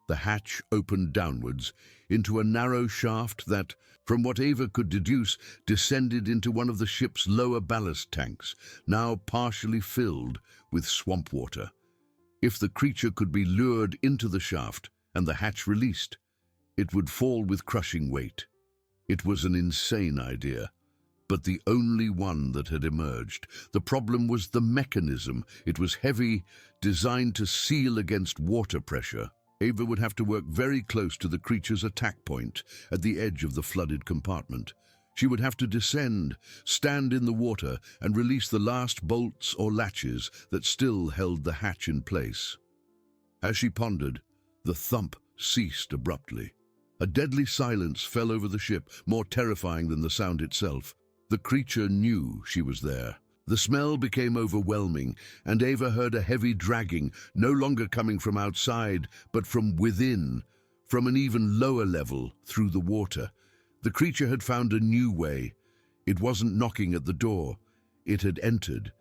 The hatch opened downwards into a narrow shaft that, from what Ava could deduce, descended into one of the ship's lower ballast tanks, now partially filled with swamp water. If the creature could be lured into the shaft and the hatch released, it would fall with crushing weight. It was an insane idea, but the only one that had emerged. The problem was the mechanism. It was heavy, designed to seal against water pressure. Ava would have to work very close to the creature's attack point at the edge of the flooded compartment. She would have to descend, stand in the water, and release the last bolts or latches that still held the hatch in place. As she pondered, the thump ceased abruptly. A deadly silence fell over the ship, more terrifying than the sound itself. The creature knew she was there. The smell became overwhelming, and Ava heard a heavy dragging, no longer coming from outside, but from within, from an even lower level, through the water. The creature had found a new way. It wasn't knocking at the door. It had entered.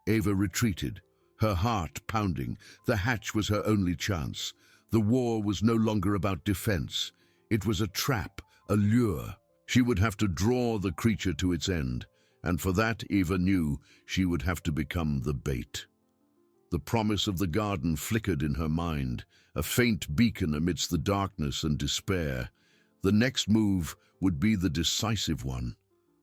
Ava retreated, her heart pounding. The hatch was her only chance. The war was no longer about defense. It was a trap, a lure. She would have to draw the creature to its end, and for that Ava knew she would have to become the bait. The promise of the garden flickered in her mind, a faint beacon amidst the darkness and despair. The next move would be the decisive one.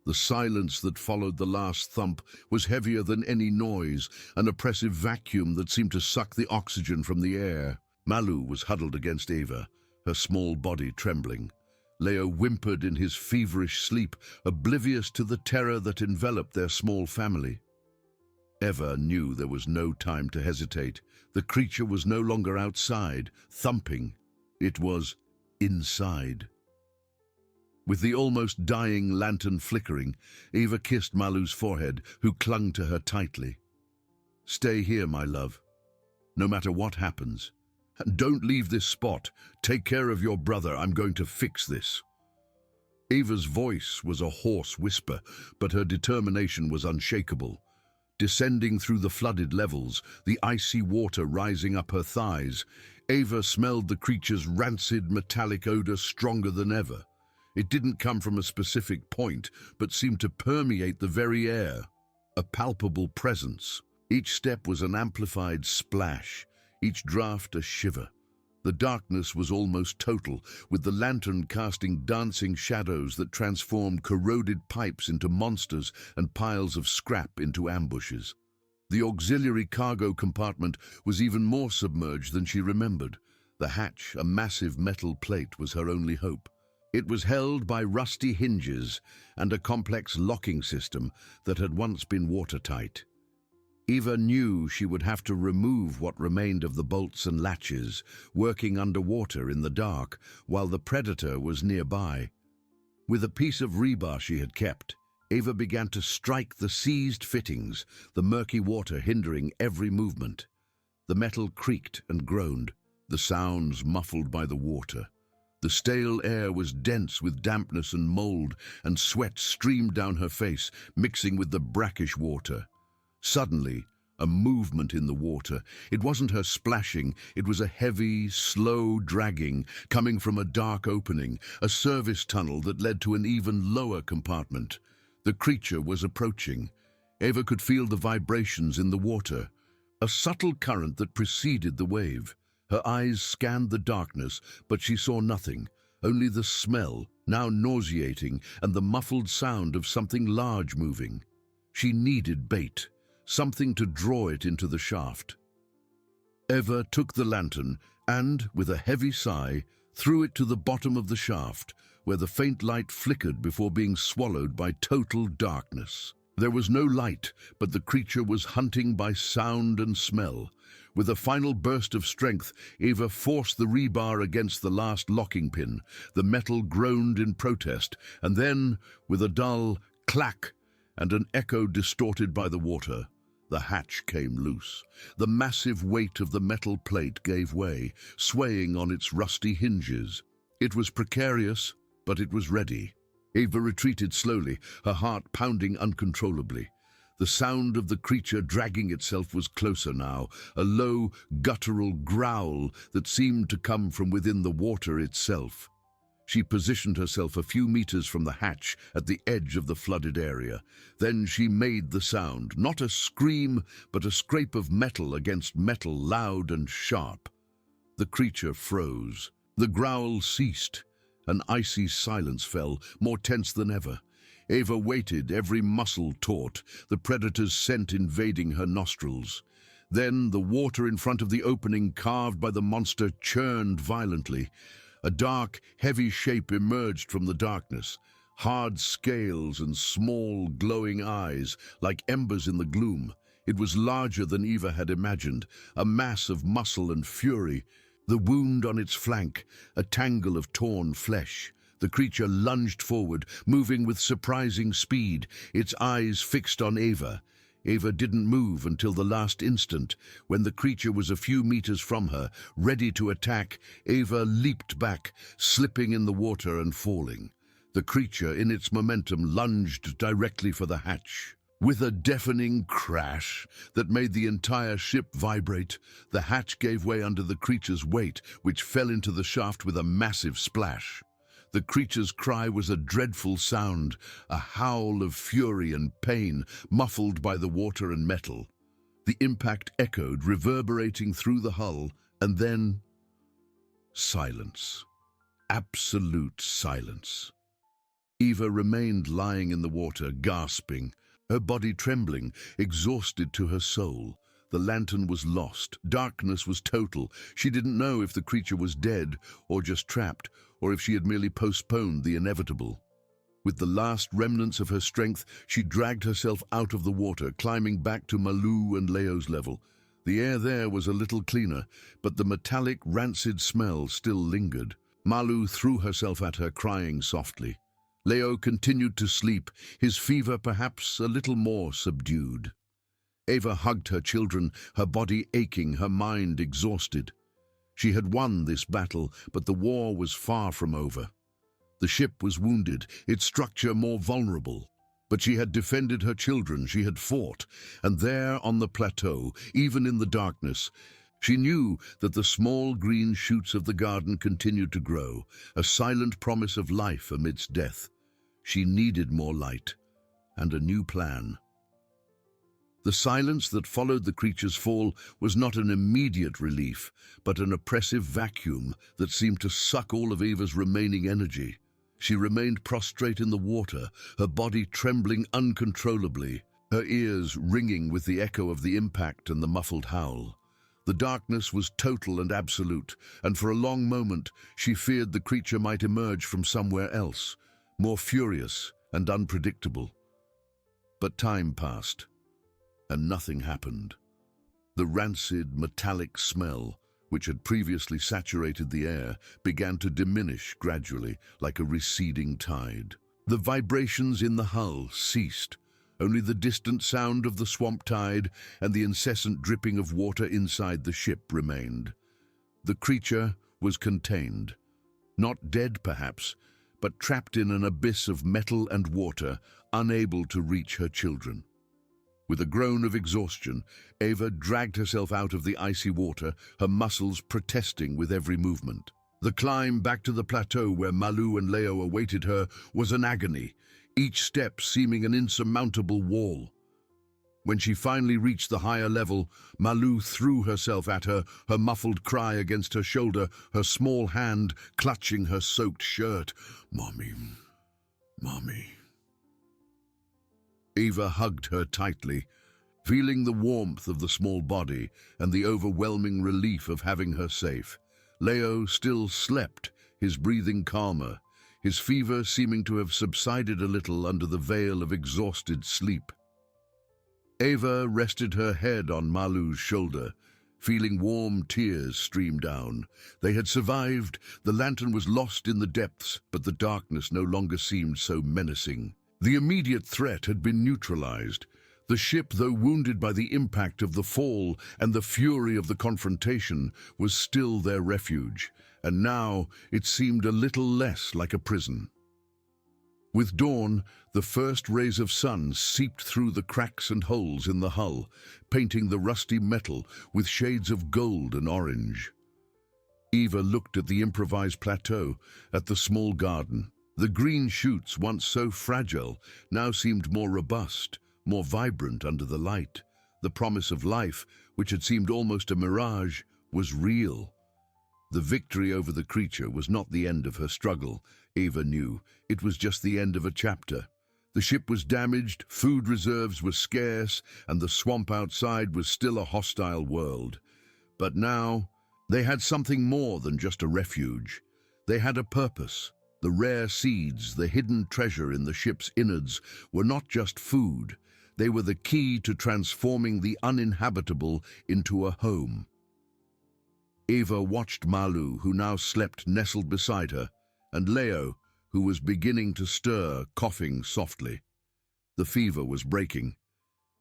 The silence that followed the last thump was heavier than any noise, an oppressive vacuum that seemed to suck the oxygen from the air. Malu was huddled against Ava, her small body trembling. Leo whimpered in his feverish sleep, oblivious to the terror that enveloped their small family. Eva knew there was no time to hesitate. The creature was no longer outside, thumping. It was inside. With the almost dying lantern flickering, Eva kissed Malu's forehead, who clung to her tightly. "Stay here, my love. No matter what happens. Don't leave this spot. Take care of your brother. I'm going to fix this." Eva's voice was a hoarse whisper, but her determination was unshakable. Descending through the flooded levels, the icy water rising up her thighs, Ava smelled the creature's rancid metallic odor stronger than ever. It didn't come from a specific point, but seemed to permeate the very air. A palpable presence. Each step was an amplified splash, each draft a shiver. The darkness was almost total, with the lantern casting dancing shadows that transformed corroded pipes into monsters and piles of scrap into ambushes. The auxiliary cargo compartment was even more submerged than she remembered. The hatch, a massive metal plate, was her only hope. It was held by rusty hinges and a complex locking system that had once been watertight. Eva knew she would have to remove what remained of the bolts and latches, working underwater in the dark, while the predator was nearby. With a piece of rebar she had kept, Eva began to strike the seized fittings, the murky water hindering every movement. The metal creaked and groaned, the sounds muffled by the water. The stale air was dense with dampness and mold, and sweat streamed down her face, mixing with the brackish water. Suddenly, a movement in the water. It wasn't her splashing, it was a heavy, slow dragging coming from a dark opening, a service tunnel that led to an even lower compartment. The creature was approaching. Eva could feel the vibrations in the water, a subtle current that preceded the wave. Her eyes scanned the darkness, but she saw nothing, only the smell, now nauseating, and the muffled sound of something large moving. She needed bait, something to draw it into the shaft. Eva took the lantern and, with a heavy sigh, threw it to the bottom of the shaft, where the faint light flickered before being swallowed by total darkness. There was no light, but the creature was hunting by sound and smell. With a final burst of strength, Eva forced the rebar against the last locking pin. The metal groaned in protest, and then, with a dull clack and an echo distorted by the water, the hatch came loose. The massive weight of the metal plate gave way, swaying on its rusty hinges. It was precarious, but it was ready. Eva retreated slowly, her heart pounding uncontrollably. The sound of the creature dragging itself was closer now, a low, guttural growl that seemed to come from within the water itself. She positioned herself a few meters from the hatch at the edge of the flooded area. Then she made the sound, not a scream, but a scrape of metal against metal, loud and sharp. The creature froze. The growl ceased. An icy silence fell, more tense than ever. Eva waited, every muscle taut, the predator's scent invading her nostrils. Then the water in front of the opening carved by the monster churned violently. A dark, heavy shape emerged from the darkness. Hard scales and small, glowing eyes, like embers in the gloom. It was larger than Eva had imagined, a mass of muscle and fury. The wound on its flank, a tangle of torn flesh. The creature lunged forward, moving with surprising speed, its eyes fixed on Eva. Eva didn't move until the last instant. When the creature was a few meters from her, ready to attack, Eva leaped back, slipping in the water and falling. The creature, in its momentum, lunged directly for the hatch. With a deafening crash that made the entire ship vibrate, the hatch gave way under the creature's weight, which fell into the shaft with a massive splash. The creature's cry was a dreadful sound, a howl of fury and pain, muffled by the water and metal. The impact echoed, reverberating through the hull, and then silence. Absolute silence. Eva remained lying in the water, gasping, her body trembling, exhausted to her soul. The lantern was lost. Darkness was total. She didn't know if the creature was dead or just trapped, or if she had merely postponed the inevitable. With the last remnants of her strength, she dragged herself out of the water, climbing back to Malu and Leo's level. The air there was a little cleaner, but the metallic, rancid smell still lingered. Malu threw herself at her, crying softly. Leo continued to sleep, his fever perhaps a little more subdued. Eva hugged her children, her body aching, her mind exhausted. She had won this battle, but the war was far from over. The ship was wounded, its structure more vulnerable. But she had defended her children, she had fought, and there on the plateau, even in the darkness, she knew that the small green shoots of the garden continued to grow, a silent promise of life amidst death. She needed more light, and a new plan. The silence that followed the creature's fall was not an immediate relief, but an oppressive vacuum that seemed to suck all of Eva's remaining energy. She remained prostrate in the water, her body trembling uncontrollably, her ears ringing with the echo of the impact and the muffled howl. The darkness was total and absolute, and for a long moment she feared the creature might emerge from somewhere else, more furious and unpredictable. But time passed, and nothing happened. The rancid, metallic smell, which had previously saturated the air, began to diminish gradually, like a receding tide. The vibrations in the hull ceased. Only the distant sound of the swamp tide and the incessant dripping of water inside the ship remained. The creature was contained. Not dead, perhaps, but trapped in an abyss of metal and water, unable to reach her children. With a groan of exhaustion, Eva dragged herself out of the icy water, her muscles protesting with every movement. The climb back to the plateau where Malu and Leo awaited her was an agony, each step seeming an insurmountable wall. When she finally reached the higher level, Malu threw herself at her, her muffled cry against her shoulder, her small hand clutching her soaked shirt. "Mommy, Mommy." Eva hugged her tightly, feeling the warmth of the small body and the overwhelming relief of having her safe. Leo still slept, his breathing calmer, his fever seeming to have subsided a little under the veil of exhausted sleep. Eva rested her head on Malu's shoulder, feeling warm tears stream down. They had survived, the lantern was lost in the depths, but the darkness no longer seemed so menacing. The immediate threat had been neutralized. The ship, though wounded by the impact of the fall and the fury of the confrontation, was still their refuge, and now it seemed a little less like a prison. With dawn, the first rays of sun seeped through the cracks and holes in the hull, painting the rusty metal with shades of gold and orange. Eva looked at the improvised plateau, at the small garden. The green shoots, once so fragile, now seemed more robust, more vibrant under the light. The promise of life, which had seemed almost a mirage, was real. The victory over the creature was not the end of her struggle, Eva knew. It was just the end of a chapter. The ship was damaged, food reserves were scarce, and the swamp outside was still a hostile world. But now, they had something more than just a refuge. They had a purpose. The rare seeds, the hidden treasure in the ship's innards, were not just food. They were the key to transforming the uninhabitable into a home. Eva watched Malu, who now slept nestled beside her, and Leo, who was beginning to stir, coughing softly. The fever was breaking.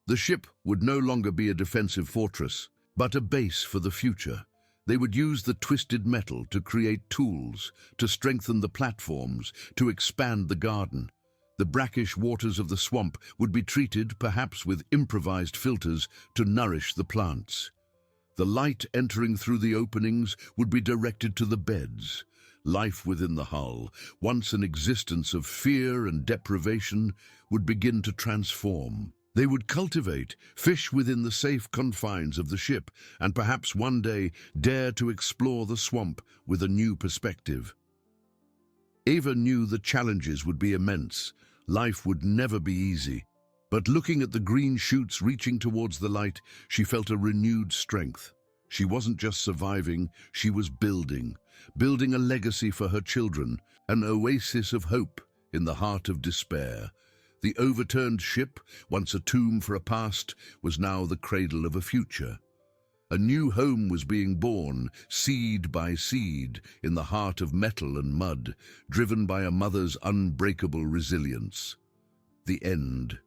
The ship would no longer be a defensive fortress, but a base for the future. They would use the twisted metal to create tools, to strengthen the platforms, to expand the garden. The brackish waters of the swamp would be treated, perhaps with improvised filters, to nourish the plants. The light entering through the openings would be directed to the beds. Life within the hull, once an existence of fear and deprivation, would begin to transform. They would cultivate, fish within the safe confines of the ship, and perhaps one day dare to explore the swamp with a new perspective. Eva knew the challenges would be immense. Life would never be easy. But looking at the green shoots reaching towards the light, she felt a renewed strength. She wasn't just surviving, she was building a legacy for her children, an oasis of hope in the heart of despair. The overturned ship, once a tomb for a past, was now the cradle of a future. A new home was being born, seed by seed, in the heart of metal and mud, driven by a mother's unbreakable resilience. The end.